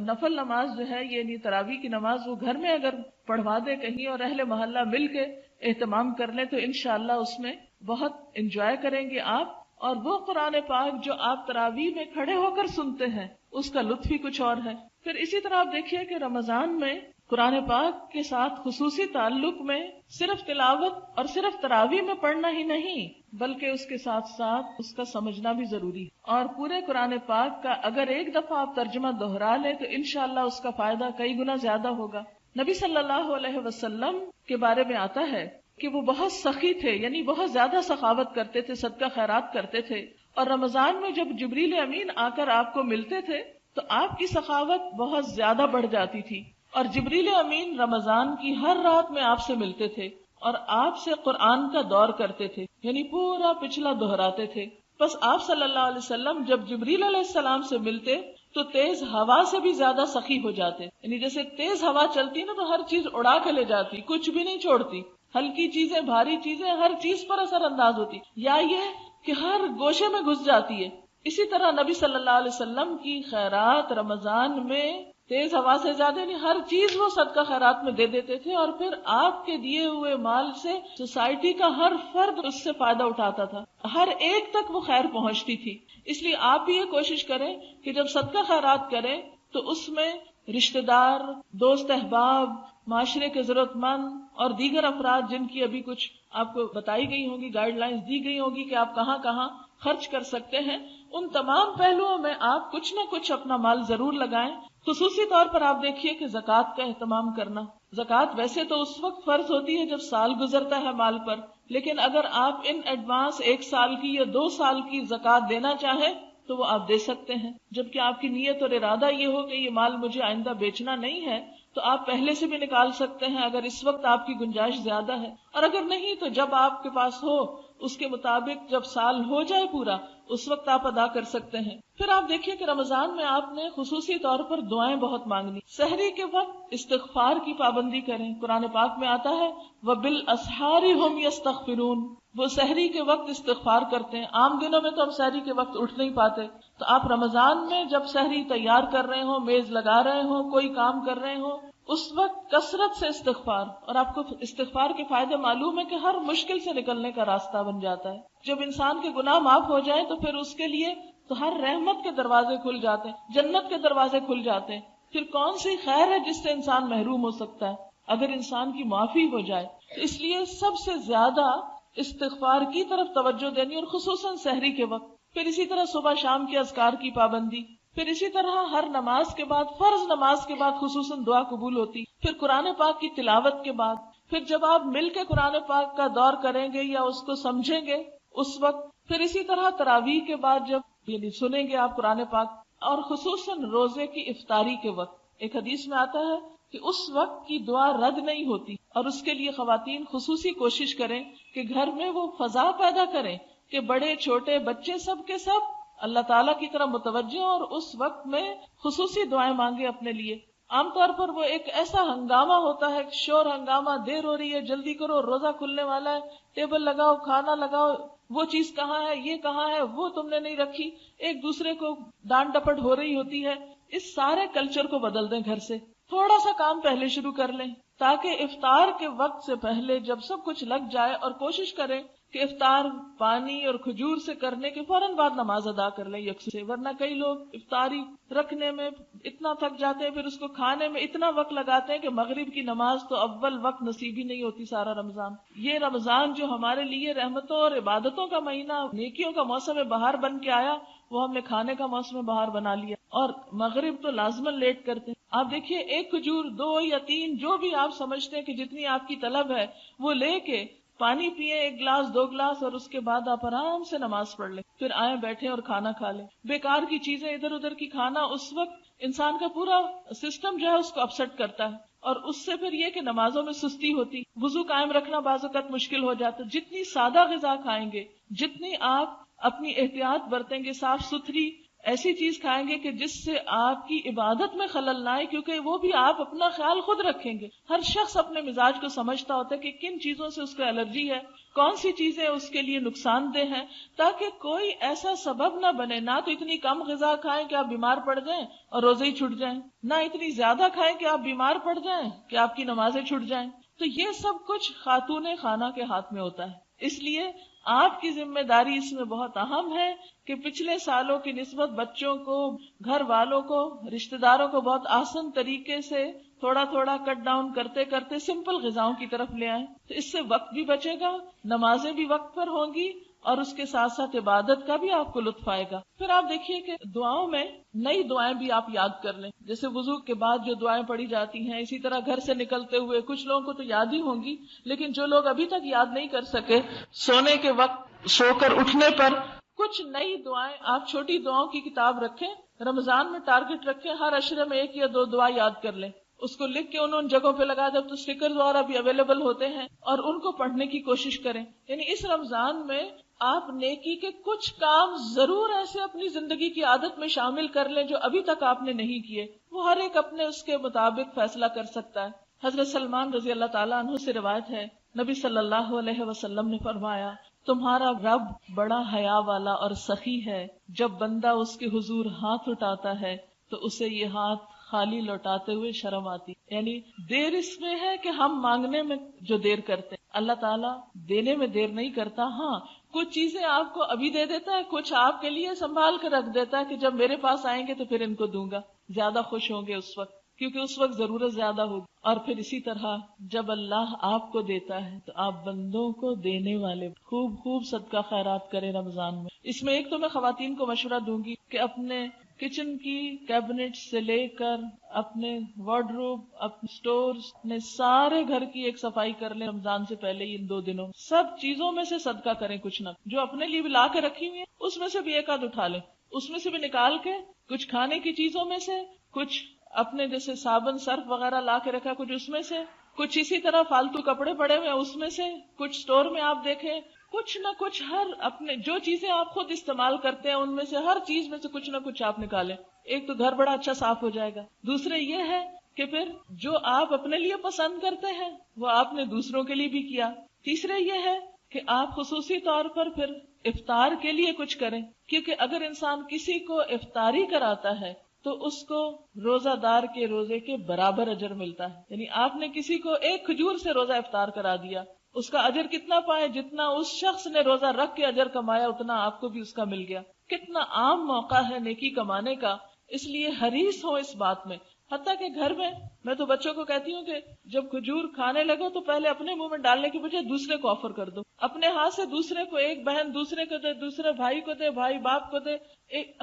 نفل نماز جو ہے یعنی تراویح کی نماز وہ گھر میں اگر پڑھوا دے کہیں اور اہل محلہ مل کے اہتمام کر لیں، تو انشاءاللہ اس میں بہت انجوائے کریں گے آپ. اور وہ قرآن پاک جو آپ تراویح میں کھڑے ہو کر سنتے ہیں اس کا لطف ہی کچھ اور ہے. پھر اسی طرح آپ دیکھیے کہ رمضان میں قرآن پاک کے ساتھ خصوصی تعلق میں صرف تلاوت اور صرف تراویح میں پڑھنا ہی نہیں بلکہ اس کے ساتھ ساتھ اس کا سمجھنا بھی ضروری ہے. اور پورے قرآن پاک کا اگر ایک دفعہ آپ ترجمہ دہرا لیں تو انشاءاللہ اس کا فائدہ کئی گنا زیادہ ہوگا. نبی صلی اللہ علیہ وسلم کے بارے میں آتا ہے کہ وہ بہت سخی تھے، یعنی بہت زیادہ سخاوت کرتے تھے، صدقہ خیرات کرتے تھے. اور رمضان میں جب جبریل امین آ کر آپ کو ملتے تھے تو آپ کی سخاوت بہت زیادہ بڑھ جاتی تھی. اور جبریل امین رمضان کی ہر رات میں آپ سے ملتے تھے اور آپ سے قرآن کا دور کرتے تھے، یعنی پورا پچھلا دہراتے تھے. بس آپ صلی اللہ علیہ وسلم جب جبریل علیہ السلام سے ملتے تو تیز ہوا سے بھی زیادہ سخی ہو جاتے، یعنی جیسے تیز ہوا چلتی نا تو ہر چیز اڑا کے لے جاتی، کچھ بھی نہیں چھوڑتی، ہلکی چیزیں بھاری چیزیں ہر چیز پر اثر انداز ہوتی، یا یہ کہ ہر گوشے میں گھس جاتی ہے. اسی طرح نبی صلی اللہ علیہ وسلم کی خیرات رمضان میں تیز ہوا سے زیادہ نہیں، ہر چیز وہ صدقہ خیرات میں دے دیتے تھے، اور پھر آپ کے دیے ہوئے مال سے سوسائٹی کا ہر فرد اس سے فائدہ اٹھاتا تھا، ہر ایک تک وہ خیر پہنچتی تھی. اس لیے آپ بھی یہ کوشش کریں کہ جب صدقہ خیرات کریں تو اس میں رشتہ دار، دوست احباب، معاشرے کے ضرورت مند اور دیگر افراد جن کی ابھی کچھ آپ کو بتائی گئی ہوگی، گائیڈ لائنز دی گئی ہوگی کہ آپ کہاں کہاں خرچ کر سکتے ہیں، ان تمام پہلوؤں میں آپ کچھ نہ کچھ اپنا مال ضرور لگائیں. خصوصی طور پر آپ دیکھیے کہ زکوٰۃ کا اہتمام کرنا. زکوٰۃ ویسے تو اس وقت فرض ہوتی ہے جب سال گزرتا ہے مال پر، لیکن اگر آپ ان ایڈوانس 1 سال کی یا 2 سال کی زکوٰۃ دینا چاہیں تو وہ آپ دے سکتے ہیں. جبکہ آپ کی نیت اور ارادہ یہ ہو کہ یہ مال مجھے آئندہ بیچنا نہیں ہے تو آپ پہلے سے بھی نکال سکتے ہیں اگر اس وقت آپ کی گنجائش زیادہ ہے، اور اگر نہیں تو جب آپ کے پاس ہو اس کے مطابق جب سال ہو جائے پورا اس وقت آپ ادا کر سکتے ہیں. پھر آپ دیکھیے کہ رمضان میں آپ نے خصوصی طور پر دعائیں بہت مانگنی. سحری کے وقت استغفار کی پابندی کریں. قرآن پاک میں آتا ہے وَبِالْأَسْحَارِ هُمْ يَسْتَغْفِرُونَ، وہ سحری کے وقت استغفار کرتے ہیں. عام دنوں میں تو ہم سحری کے وقت اٹھ نہیں پاتے، تو آپ رمضان میں جب سحری تیار کر رہے ہوں، میز لگا رہے ہوں، کوئی کام کر رہے ہوں، اس وقت کثرت سے استغفار. اور آپ کو استغفار کے فائدے معلوم ہے کہ ہر مشکل سے نکلنے کا راستہ بن جاتا ہے. جب انسان کے گناہ معاف ہو جائیں تو پھر اس کے لیے تو ہر رحمت کے دروازے کھل جاتے ہیں، جنت کے دروازے کھل جاتے ہیں. پھر کون سی خیر ہے جس سے انسان محروم ہو سکتا ہے اگر انسان کی معافی ہو جائے. تو اس لیے سب سے زیادہ استغفار کی طرف توجہ دینی، اور خصوصاً سحری کے وقت. پھر اسی طرح صبح شام کے اذکار کی پابندی. پھر اسی طرح ہر نماز کے بعد، فرض نماز کے بعد خصوصاً دعا قبول ہوتی. پھر قرآن پاک کی تلاوت کے بعد، پھر جب آپ مل کے قرآن پاک کا دور کریں گے یا اس کو سمجھیں گے اس وقت. پھر اسی طرح تراویح کے بعد جب یعنی سنیں گے آپ قرآن پاک، اور خصوصاً روزے کی افطاری کے وقت. ایک حدیث میں آتا ہے کہ اس وقت کی دعا رد نہیں ہوتی، اور اس کے لیے خواتین خصوصی کوشش کریں کہ گھر میں وہ فضا پیدا کریں کہ بڑے چھوٹے بچے سب کے سب اللہ تعالیٰ کی طرف متوجہ، اور اس وقت میں خصوصی دعائیں مانگے اپنے لیے. عام طور پر وہ ایک ایسا ہنگامہ ہوتا ہے، شور ہنگامہ، دیر ہو رہی ہے، جلدی کرو، روزہ کھلنے والا ہے، ٹیبل لگاؤ، کھانا لگاؤ، وہ چیز کہاں ہے، یہ کہاں ہے، وہ تم نے نہیں رکھی، ایک دوسرے کو ڈانٹ ڈپٹ ہو رہی ہوتی ہے. اس سارے کلچر کو بدل دیں گھر سے. تھوڑا سا کام پہلے شروع کر لیں تاکہ افطار کے وقت سے پہلے جب سب کچھ لگ جائے، اور کوشش کریں کہ افطار پانی اور کھجور سے کرنے کے فوراً بعد نماز ادا کر لیں یکسو سے. ورنہ کئی لوگ افطاری رکھنے میں اتنا تھک جاتے ہیں، پھر اس کو کھانے میں اتنا وقت لگاتے ہیں کہ مغرب کی نماز تو اول وقت نصیب ہی نہیں ہوتی سارا رمضان. یہ رمضان جو ہمارے لیے رحمتوں اور عبادتوں کا مہینہ، نیکیوں کا موسم بہار بن کے آیا، وہ ہم نے کھانے کا موسم بہار بنا لیا، اور مغرب تو لازماً لیٹ کرتے ہیں. آپ دیکھیے ایک کھجور، 2 یا 3 جو بھی آپ سمجھتے ہیں کہ جتنی آپ کی طلب ہے وہ لے کے پانی پیئے، 1 گلاس 2 گلاس، اور اس کے بعد آپ آرام سے نماز پڑھ لیں، پھر آئیں بیٹھیں اور کھانا کھا لیں. بیکار کی چیزیں ادھر ادھر کی کھانا اس وقت انسان کا پورا سسٹم جو ہے اس کو اپسٹ کرتا ہے، اور اس سے پھر یہ کہ نمازوں میں سستی ہوتی، وضو قائم رکھنا بعض اوقات مشکل ہو جاتا. جتنی سادہ غذا کھائیں گے، جتنی آپ اپنی احتیاط برتیں گے، صاف ستھری ایسی چیز کھائیں گے کہ جس سے آپ کی عبادت میں خلل نہ آئے، کیونکہ وہ بھی آپ اپنا خیال خود رکھیں گے. ہر شخص اپنے مزاج کو سمجھتا ہوتا ہے کہ کن چیزوں سے اس کو الرجی ہے، کون سی چیزیں اس کے لیے نقصان دہ ہیں، تاکہ کوئی ایسا سبب نہ بنے. نہ تو اتنی کم غذا کھائیں کہ آپ بیمار پڑ جائیں اور روزے ہی چھوٹ جائیں، نہ اتنی زیادہ کھائیں کہ آپ بیمار پڑ جائیں کہ آپ کی نمازیں چھوٹ جائیں. تو یہ سب کچھ خاتون خانہ کے ہاتھ میں ہوتا ہے. اس لیے آپ کی ذمہ داری اس میں بہت اہم ہے کہ پچھلے سالوں کی نسبت بچوں کو، گھر والوں کو، رشتہ داروں کو بہت آسان طریقے سے تھوڑا تھوڑا کٹ ڈاؤن کرتے کرتے سمپل غذاؤں کی طرف لے آئیں. تو اس سے وقت بھی بچے گا، نمازیں بھی وقت پر ہوں گی، اور اس کے ساتھ ساتھ عبادت کا بھی آپ کو لطف آئے گا. پھر آپ دیکھیے کہ دعاؤں میں نئی دعائیں بھی آپ یاد کر لیں. جیسے وضو کے بعد جو دعائیں پڑھی جاتی ہیں، اسی طرح گھر سے نکلتے ہوئے، کچھ لوگوں کو تو یاد ہی ہوں گی، لیکن جو لوگ ابھی تک یاد نہیں کر سکے، سونے کے وقت، سو کر اٹھنے پر کچھ نئی دعائیں آپ چھوٹی دعاؤں کی کتاب رکھیں. رمضان میں ٹارگٹ رکھیں، ہر عشرے میں 1 یا 2 دعا یاد کر لیں. اس کو لکھ کے ان جگہوں پہ لگا دیں. تو اسٹیکر وغیرہ بھی اویلیبل ہوتے ہیں، اور ان کو پڑھنے کی کوشش کریں. یعنی اس رمضان میں آپ نیکی کے کچھ کام ضرور ایسے اپنی زندگی کی عادت میں شامل کر لیں جو ابھی تک آپ نے نہیں کیے. وہ ہر ایک اپنے اس کے مطابق فیصلہ کر سکتا ہے. حضرت سلمان رضی اللہ تعالیٰ عنہ سے روایت ہے، نبی صلی اللہ علیہ وسلم نے فرمایا، تمہارا رب بڑا حیا والا اور سخی ہے. جب بندہ اس کے حضور ہاتھ اٹھاتا ہے تو اسے یہ ہاتھ خالی لوٹاتے ہوئے شرم آتی. یعنی دیر اس میں ہے کہ ہم مانگنے میں جو دیر کرتے ہیں، اللہ تعالیٰ دینے میں دیر نہیں کرتا. ہاں کچھ چیزیں آپ کو ابھی دے دیتا ہے، کچھ آپ کے لیے سنبھال کر رکھ دیتا ہے کہ جب میرے پاس آئیں گے تو پھر ان کو دوں گا، زیادہ خوش ہوں گے اس وقت. کیونکہ اس وقت ضرورت زیادہ ہوگی. اور پھر اسی طرح جب اللہ آپ کو دیتا ہے تو آپ بندوں کو دینے والے خوب خوب صدقہ خیرات کریں رمضان میں. اس میں ایک تو میں خواتین کو مشورہ دوں گی کہ اپنے کچن کی کیبنٹ سے لے کر اپنے وارڈروب، اپنے سٹورز، اپنے سارے گھر کی ایک صفائی کر لیں رمضان سے پہلے ہی. ان 2 دنوں سب چیزوں میں سے صدقہ کریں، کچھ نہ جو اپنے لیے بھی لا کے رکھی ہوئی ہے اس میں سے بھی ایک آدھ اٹھا لیں، اس میں سے بھی نکال کے کچھ کھانے کی چیزوں میں سے، کچھ اپنے جیسے صابن سرف وغیرہ لا کے رکھا کچھ اس میں سے، کچھ اسی طرح فالتو کپڑے پڑے ہوئے اس میں سے، کچھ سٹور میں آپ دیکھیں کچھ نہ کچھ، ہر اپنے جو چیزیں آپ خود استعمال کرتے ہیں ان میں سے ہر چیز میں سے کچھ نہ کچھ آپ نکالیں. ایک تو گھر بڑا اچھا صاف ہو جائے گا. دوسرے یہ ہے کہ پھر جو آپ اپنے لیے پسند کرتے ہیں وہ آپ نے دوسروں کے لیے بھی کیا. تیسرے یہ ہے کہ آپ خصوصی طور پر پھر افطار کے لیے کچھ کریں، کیونکہ اگر انسان کسی کو افطاری کراتا ہے تو اس کو روزہ دار کے روزے کے برابر اجر ملتا ہے. یعنی آپ نے کسی کو ایک کھجور سے روزہ افطار کرا دیا، اس کا اجر کتنا پائے؟ جتنا اس شخص نے روزہ رکھ کے اجر کمایا اتنا آپ کو بھی اس کا مل گیا. کتنا عام موقع ہے نیکی کمانے کا، اس لیے حریص ہو اس بات میں. حتیٰ کہ گھر میں تو بچوں کو کہتی ہوں کہ جب کھجور کھانے لگو تو پہلے اپنے منہ میں ڈالنے کی بجائے دوسرے کو آفر کر دو. اپنے ہاتھ سے دوسرے کو، ایک بہن دوسرے کو دے، دوسرے بھائی کو دے، بھائی باپ کو دے،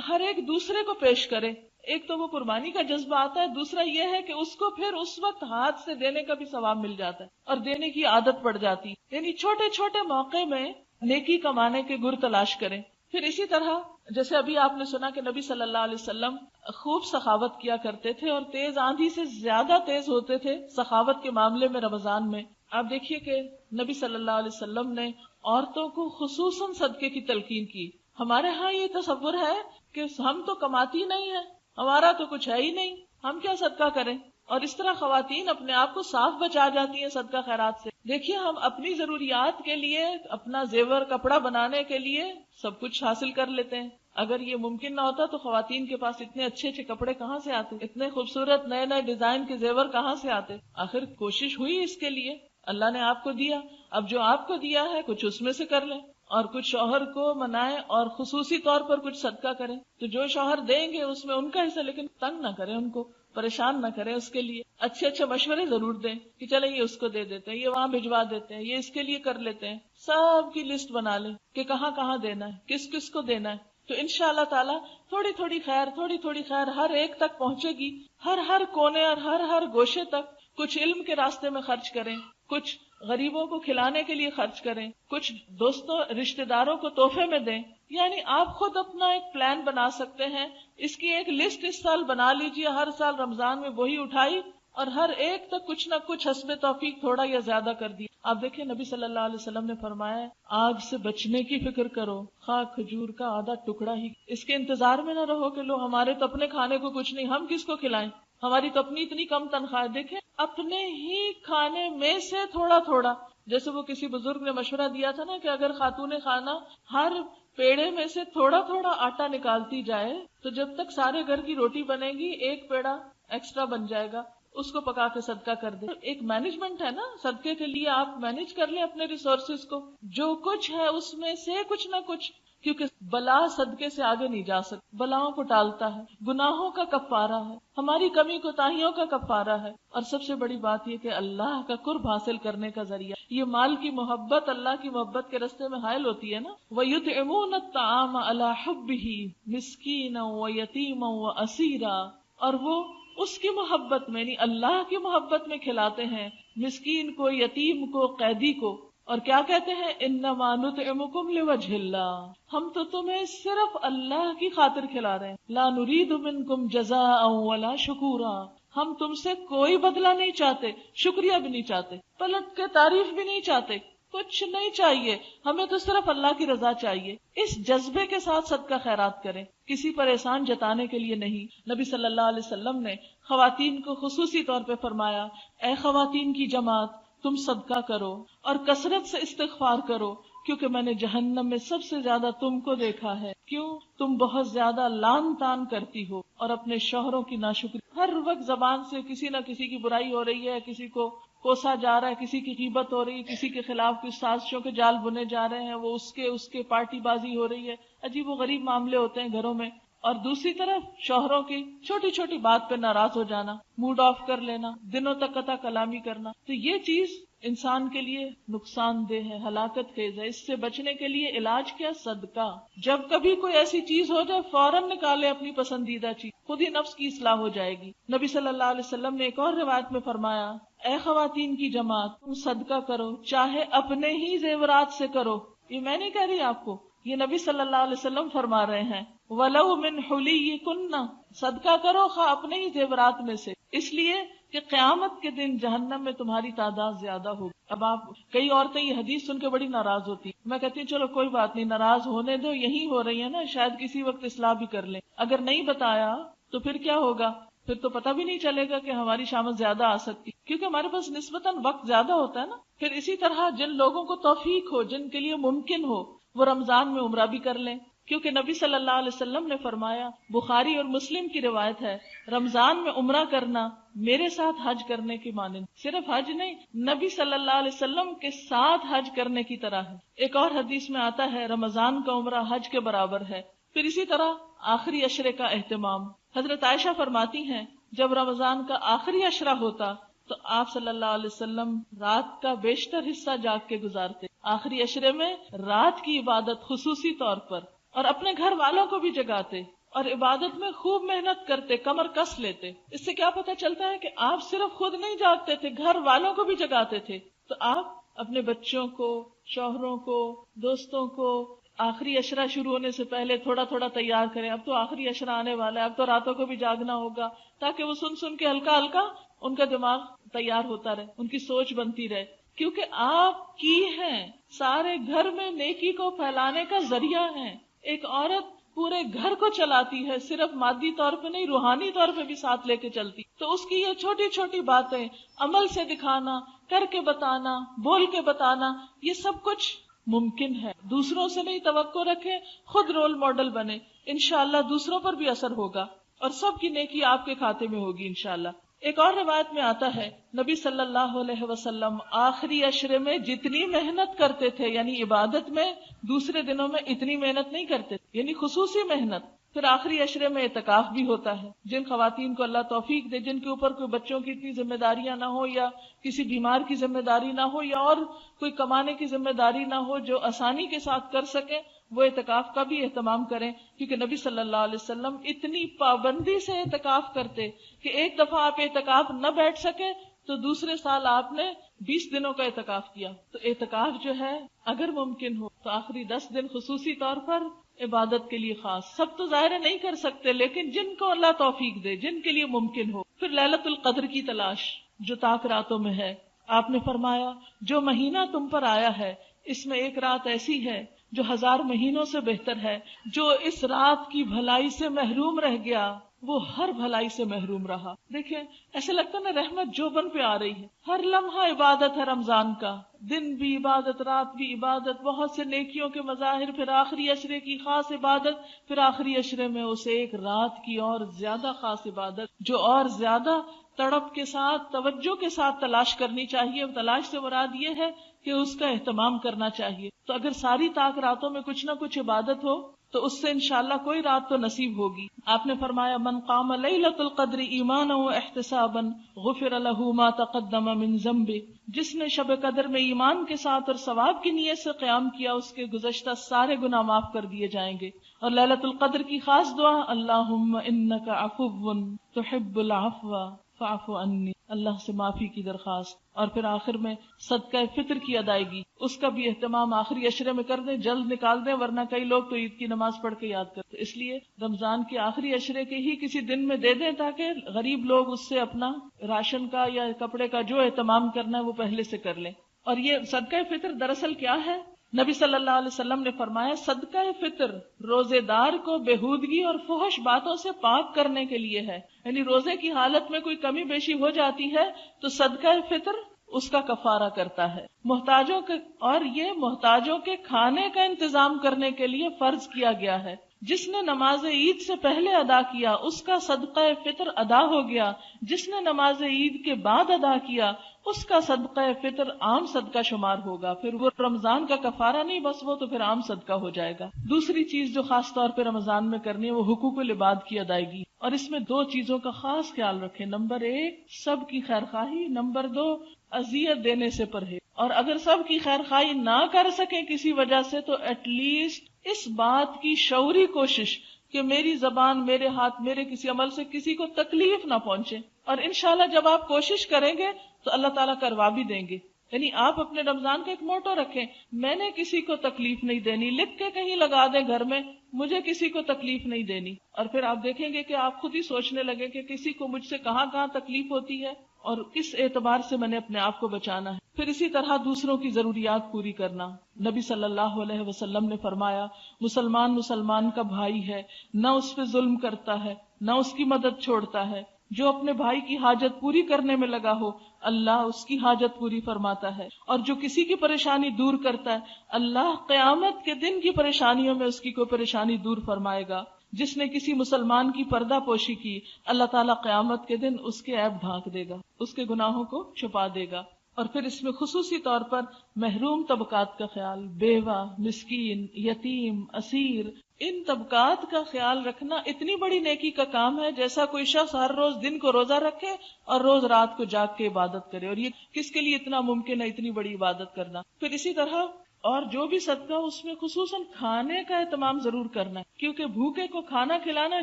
ہر ایک دوسرے کو پیش کرے. ایک تو وہ قربانی کا جذبہ آتا ہے، دوسرا یہ ہے کہ اس کو پھر اس وقت ہاتھ سے دینے کا بھی ثواب مل جاتا ہے اور دینے کی عادت پڑ جاتی. یعنی چھوٹے چھوٹے موقع میں نیکی کمانے کے گر تلاش کریں. پھر اسی طرح جیسے ابھی آپ نے سنا کہ نبی صلی اللہ علیہ وسلم خوب سخاوت کیا کرتے تھے اور تیز آندھی سے زیادہ تیز ہوتے تھے سخاوت کے معاملے میں رمضان میں. آپ دیکھیے کہ نبی صلی اللہ علیہ وسلم نے عورتوں کو خصوصاً صدقے کی تلقین کی. ہمارے ہاں یہ تصور ہے کہ ہم تو کماتی نہیں ہیں، ہمارا تو کچھ ہے ہی نہیں، ہم کیا صدقہ کریں. اور اس طرح خواتین اپنے آپ کو صاف بچا جاتی ہیں صدقہ خیرات سے. دیکھیے ہم اپنی ضروریات کے لیے، اپنا زیور کپڑا بنانے کے لیے سب کچھ حاصل کر لیتے ہیں. اگر یہ ممکن نہ ہوتا تو خواتین کے پاس اتنے اچھے اچھے کپڑے کہاں سے آتے، اتنے خوبصورت نئے نئے ڈیزائن کے زیور کہاں سے آتے. آخر کوشش ہوئی اس کے لیے، اللہ نے آپ کو دیا، اب جو آپ کو دیا ہے کچھ اس میں سے کر لیں اور کچھ شوہر کو منائیں اور خصوصی طور پر کچھ صدقہ کریں. تو جو شوہر دیں گے اس میں ان کا حصہ، لیکن تنگ نہ کریں، ان کو پریشان نہ کریں. اس کے لیے اچھے اچھے مشورے ضرور دیں کہ چلیں یہ اس کو دے دیتے ہیں، یہ وہاں بھجوا دیتے ہیں، یہ اس کے لیے کر لیتے ہیں. سب کی لسٹ بنا لیں کہ کہاں کہاں دینا ہے، کس کس کو دینا ہے. تو انشاءاللہ تعالی تھوڑی تھوڑی خیر ہر ایک تک پہنچے گی، ہر کونے اور ہر گوشے تک. کچھ علم کے راستے میں خرچ کریں، کچھ غریبوں کو کھلانے کے لیے خرچ کریں، کچھ دوستوں رشتہ داروں کو تحفے میں دیں. یعنی آپ خود اپنا ایک پلان بنا سکتے ہیں. اس کی ایک لسٹ اس سال بنا لیجئے، ہر سال رمضان میں وہی اٹھائی اور ہر ایک تک کچھ نہ کچھ حسب توفیق تھوڑا یا زیادہ کر دی. آپ دیکھیں نبی صلی اللہ علیہ وسلم نے فرمایا آگ سے بچنے کی فکر کرو، خواہ کھجور کا آدھا ٹکڑا ہی. اس کے انتظار میں نہ رہو کہ لو ہمارے تو اپنے کھانے کو کچھ نہیں، ہم کس کو کھلائیں، ہماری تو اپنی اتنی کم تنخواہ. دیکھیں اپنے ہی کھانے میں سے تھوڑا تھوڑا، جیسے وہ کسی بزرگ نے مشورہ دیا تھا نا کہ اگر خاتون خانہ ہر پیڑے میں سے تھوڑا تھوڑا آٹا نکالتی جائے تو جب تک سارے گھر کی روٹی بنے گی ایک پیڑا ایکسٹرا بن جائے گا، اس کو پکا کے صدقہ کر دے. ایک مینجمنٹ ہے نا صدقے کے لیے، آپ مینج کر لیں اپنے ریسورسز کو، جو کچھ ہے اس میں سے کچھ نہ کچھ، کیونکہ بلا صدقے سے آگے نہیں جا سکتی. بلاؤں کو ٹالتا ہے، گناہوں کا کفارہ ہے، ہماری کمی کوتاہیوں کا کفارہ ہے، اور سب سے بڑی بات یہ کہ اللہ کا قرب حاصل کرنے کا ذریعہ. یہ مال کی محبت اللہ کی محبت کے راستے میں حائل ہوتی ہے نا. وَيُطْعِمُونَ الطَّعَامَ عَلَى حُبِّهِ مِسْكِينًا وَيَتِيمًا وَأَسِيرًا، اور وہ اس کی محبت میں یعنی اللہ کی محبت میں کھلاتے ہیں مسکین کو، یتیم کو، قیدی کو. اور کیا کہتے ہیں انما نطعمکم لوجہ اللہ، ہم تو تمہیں صرف اللہ کی خاطر کھلا رہے ہیں. لا نرید منکم جزاء ولا شکورا، ہم تم سے کوئی بدلہ نہیں چاہتے، شکریہ بھی نہیں چاہتے، پلٹ کے تعریف بھی نہیں چاہتے، کچھ نہیں چاہیے، ہمیں تو صرف اللہ کی رضا چاہیے. اس جذبے کے ساتھ صدقہ خیرات کریں، کسی پر احسان جتانے کے لیے نہیں. نبی صلی اللہ علیہ وسلم نے خواتین کو خصوصی طور پہ فرمایا اے خواتین کی جماعت، تم صدقہ کرو اور کثرت سے استغفار کرو، کیونکہ میں نے جہنم میں سب سے زیادہ تم کو دیکھا ہے. کیوں؟ تم بہت زیادہ لان تان کرتی ہو اور اپنے شوہروں کی ناشکری، ہر وقت زبان سے کسی نہ کسی کی برائی ہو رہی ہے، کسی کو کوسا جا رہا ہے، کسی کی غیبت ہو رہی ہے، کسی کے خلاف کچھ سازشوں کے جال بنے جا رہے ہیں، وہ اس کے پارٹی بازی ہو رہی ہے، عجیب و غریب معاملے ہوتے ہیں گھروں میں. اور دوسری طرف شوہروں کی چھوٹی چھوٹی بات پہ ناراض ہو جانا، موڈ آف کر لینا، دنوں تک قطع کلامی کرنا، تو یہ چیز انسان کے لیے نقصان دہ ہے، ہلاکت خیز ہے. اس سے بچنے کے لیے علاج کیا؟ صدقہ. جب کبھی کوئی ایسی چیز ہو جائے فوراً نکالے اپنی پسندیدہ چیز، خود ہی نفس کی اصلاح ہو جائے گی. نبی صلی اللہ علیہ وسلم نے ایک اور روایت میں فرمایا، اے خواتین کی جماعت، تم صدقہ کرو چاہے اپنے ہی زیورات سے کرو. یہ میں نہیں کہہ رہی آپ کو، یہ نبی صلی اللہ علیہ وسلم فرما رہے ہیں. وَلَوْ مِنْ حُلِيِّكُنَّ، صدقہ کرو خواہ اپنے ہی زیورات میں سے، اس لیے کہ قیامت کے دن جہنم میں تمہاری تعداد زیادہ ہوگی. اب آپ کئی عورتیں یہ حدیث سن کے بڑی ناراض ہوتی ہیں. میں کہتی ہوں چلو کوئی بات نہیں، ناراض ہونے دو، یہی ہو رہی ہے نا، شاید کسی وقت اصلاح بھی کر لیں. اگر نہیں بتایا تو پھر کیا ہوگا؟ پھر تو پتہ بھی نہیں چلے گا کہ ہماری شامت زیادہ آ سکتی، کیونکہ ہمارے پاس نسبتاً وقت زیادہ ہوتا ہے نا. پھر اسی طرح جن لوگوں کو توفیق ہو، جن کے لیے ممکن ہو، وہ رمضان میں عمرہ بھی کر لیں، کیونکہ نبی صلی اللہ علیہ وسلم نے فرمایا، بخاری اور مسلم کی روایت ہے، رمضان میں عمرہ کرنا میرے ساتھ حج کرنے کی مانند. صرف حج نہیں، نبی صلی اللہ علیہ وسلم کے ساتھ حج کرنے کی طرح ہے. ایک اور حدیث میں آتا ہے، رمضان کا عمرہ حج کے برابر ہے. پھر اسی طرح آخری عشرے کا اہتمام. حضرت عائشہ فرماتی ہیں، جب رمضان کا آخری عشرہ ہوتا تو آپ صلی اللہ علیہ وسلم رات کا بیشتر حصہ جاگ کے گزارتے. آخری عشرے میں رات کی عبادت خصوصی طور پر، اور اپنے گھر والوں کو بھی جگاتے اور عبادت میں خوب محنت کرتے، کمر کس لیتے. اس سے کیا پتہ چلتا ہے کہ آپ صرف خود نہیں جاگتے تھے، گھر والوں کو بھی جگاتے تھے. تو آپ اپنے بچوں کو، شوہروں کو، دوستوں کو آخری عشرہ شروع ہونے سے پہلے تھوڑا تھوڑا تیار کریں. اب تو آخری عشرہ آنے والا ہے، اب تو راتوں کو بھی جاگنا ہوگا، تاکہ وہ سن سن کے ہلکا ہلکا ان کا دماغ تیار ہوتا رہے، ان کی سوچ بنتی رہے. کیونکہ آپ کی ہیں سارے گھر میں نیکی کو پھیلانے کا ذریعہ ہیں. ایک عورت پورے گھر کو چلاتی ہے، صرف مادی طور پہ نہیں، روحانی طور پہ بھی ساتھ لے کے چلتی. تو اس کی یہ چھوٹی چھوٹی باتیں عمل سے دکھانا، کر کے بتانا، بول کے بتانا، یہ سب کچھ ممکن ہے. دوسروں سے نہیں توقع رکھیں، خود رول ماڈل بنے، انشاءاللہ دوسروں پر بھی اثر ہوگا اور سب کی نیکی آپ کے کھاتے میں ہوگی انشاءاللہ. ایک اور روایت میں آتا ہے، نبی صلی اللہ علیہ وسلم آخری عشرے میں جتنی محنت کرتے تھے، یعنی عبادت میں دوسرے دنوں میں اتنی محنت نہیں کرتے، یعنی خصوصی محنت. پھر آخری عشرے میں اعتکاف بھی ہوتا ہے. جن خواتین کو اللہ توفیق دے، جن کے اوپر کوئی بچوں کی اتنی ذمہ داریاں نہ ہو، یا کسی بیمار کی ذمہ داری نہ ہو، یا اور کوئی کمانے کی ذمہ داری نہ ہو، جو آسانی کے ساتھ کر سکیں، وہ اعتکاف کا بھی اہتمام کریں. کیونکہ نبی صلی اللہ علیہ وسلم اتنی پابندی سے اعتکاف کرتے کہ ایک دفعہ آپ اعتکاف نہ بیٹھ سکے تو دوسرے سال آپ نے 20 دنوں کا اعتکاف کیا. تو اعتکاف جو ہے اگر ممکن ہو تو آخری 10 دن خصوصی طور پر عبادت کے لیے خاص. سب تو ظاہر نہیں کر سکتے، لیکن جن کو اللہ توفیق دے، جن کے لیے ممکن ہو. پھر لیلۃ القدر کی تلاش جو طاق راتوں میں ہے. آپ نے فرمایا، جو مہینہ تم پر آیا ہے اس میں ایک رات ایسی ہے جو 1000 مہینوں سے بہتر ہے. جو اس رات کی بھلائی سے محروم رہ گیا وہ ہر بھلائی سے محروم رہا. دیکھیں ایسے لگتا ہے نا رحمت جو بن پہ آ رہی ہے. ہر لمحہ عبادت ہے رمضان کا، دن بھی عبادت، رات بھی عبادت، بہت سے نیکیوں کے مظاہر. پھر آخری عشرے کی خاص عبادت، پھر آخری عشرے میں اسے ایک رات کی اور زیادہ خاص عبادت جو اور زیادہ تڑپ کے ساتھ، توجہ کے ساتھ تلاش کرنی چاہیے. تلاش سے مراد یہ ہے کہ اس کا اہتمام کرنا چاہیے. تو اگر ساری طاق راتوں میں کچھ نہ کچھ عبادت ہو تو اس سے انشاءاللہ کوئی رات تو نصیب ہوگی. آپ نے فرمایا، من قام لیلۃ القدر ایمانا واحتسابا غفر له ما تقدم من ذنبه. جس نے شب قدر میں ایمان کے ساتھ اور ثواب کی نیت سے قیام کیا، اس کے گزشتہ سارے گناہ معاف کر دیے جائیں گے. اور لیلۃ القدر کی خاص دعا، اللہم انک عفو تحب العفو فاعف عنی، اللہ سے معافی کی درخواست. اور پھر آخر میں صدقہ فطر کی ادائیگی، اس کا بھی اہتمام آخری عشرے میں کر دیں، جلد نکال دیں، ورنہ کئی لوگ تو عید کی نماز پڑھ کے یاد کرتے. اس لیے رمضان کے آخری عشرے کے ہی کسی دن میں دے دیں تاکہ غریب لوگ اس سے اپنا راشن کا یا کپڑے کا جو اہتمام کرنا ہے وہ پہلے سے کر لیں. اور یہ صدقہ فطر دراصل کیا ہے؟ نبی صلی اللہ علیہ وسلم نے فرمایا، صدقہ فطر روزے دار کو بےہودگی اور فحش باتوں سے پاک کرنے کے لیے ہے. یعنی روزے کی حالت میں کوئی کمی بیشی ہو جاتی ہے تو صدقہ فطر اس کا کفارہ کرتا ہے. محتاجوں کے، اور یہ محتاجوں کے کھانے کا انتظام کرنے کے لیے فرض کیا گیا ہے. جس نے نماز عید سے پہلے ادا کیا اس کا صدقہ فطر ادا ہو گیا، جس نے نماز عید کے بعد ادا کیا اس کا صدقہ فطر عام صدقہ شمار ہوگا، پھر وہ رمضان کا کفارہ نہیں، بس وہ تو پھر عام صدقہ ہو جائے گا۔ دوسری چیز جو خاص طور پہ رمضان میں کرنی ہے وہ حقوق العباد کی ادائیگی، اور اس میں دو چیزوں کا خاص خیال رکھیں۔ نمبر ایک، سب کی خیر خواہی، نمبر دو، اذیت دینے سے پرہیز۔ اور اگر سب کی خیر خواہی نہ کر سکیں کسی وجہ سے تو ایٹ لیسٹ اس بات کی شعوری کوشش کہ میری زبان، میرے ہاتھ، میرے کسی عمل سے کسی کو تکلیف نہ پہنچے، اور انشاءاللہ جب آپ کوشش کریں گے تو اللہ تعالیٰ کروا بھی دیں گے۔ یعنی آپ اپنے رمضان کا ایک موٹو رکھیں، میں نے کسی کو تکلیف نہیں دینی، لکھ کے کہیں لگا دیں گھر میں، مجھے کسی کو تکلیف نہیں دینی، اور پھر آپ دیکھیں گے کہ آپ خود ہی سوچنے لگے کہ کسی کو مجھ سے کہاں کہاں تکلیف ہوتی ہے اور کس اعتبار سے میں نے اپنے آپ کو بچانا ہے۔ پھر اسی طرح دوسروں کی ضروریات پوری کرنا۔ نبی صلی اللہ علیہ وسلم نے فرمایا، مسلمان کا بھائی ہے، نہ اس پہ ظلم کرتا ہے، نہ اس کی مدد چھوڑتا ہے، جو اپنے بھائی کی حاجت پوری کرنے میں لگا ہو اللہ اس کی حاجت پوری فرماتا ہے، اور جو کسی کی پریشانی دور کرتا ہے اللہ قیامت کے دن کی پریشانیوں میں اس کی کوئی پریشانی دور فرمائے گا۔ جس نے کسی مسلمان کی پردہ پوشی کی اللہ تعالیٰ قیامت کے دن اس کے عیب ڈھانک دے گا، اس کے گناہوں کو چھپا دے گا۔ اور پھر اس میں خصوصی طور پر محروم طبقات کا خیال، بیوہ، مسکین، یتیم، اسیر، ان طبقات کا خیال رکھنا اتنی بڑی نیکی کا کام ہے جیسا کوئی شخص ہر روز دن کو روزہ رکھے اور روز رات کو جاگ کے عبادت کرے، اور یہ کس کے لیے اتنا ممکن ہے اتنی بڑی عبادت کرنا۔ پھر اسی طرح اور جو بھی صدقہ اس میں خصوصاً کھانے کا اہتمام ضرور کرنا ہے، کیونکہ بھوکے کو کھانا کھلانا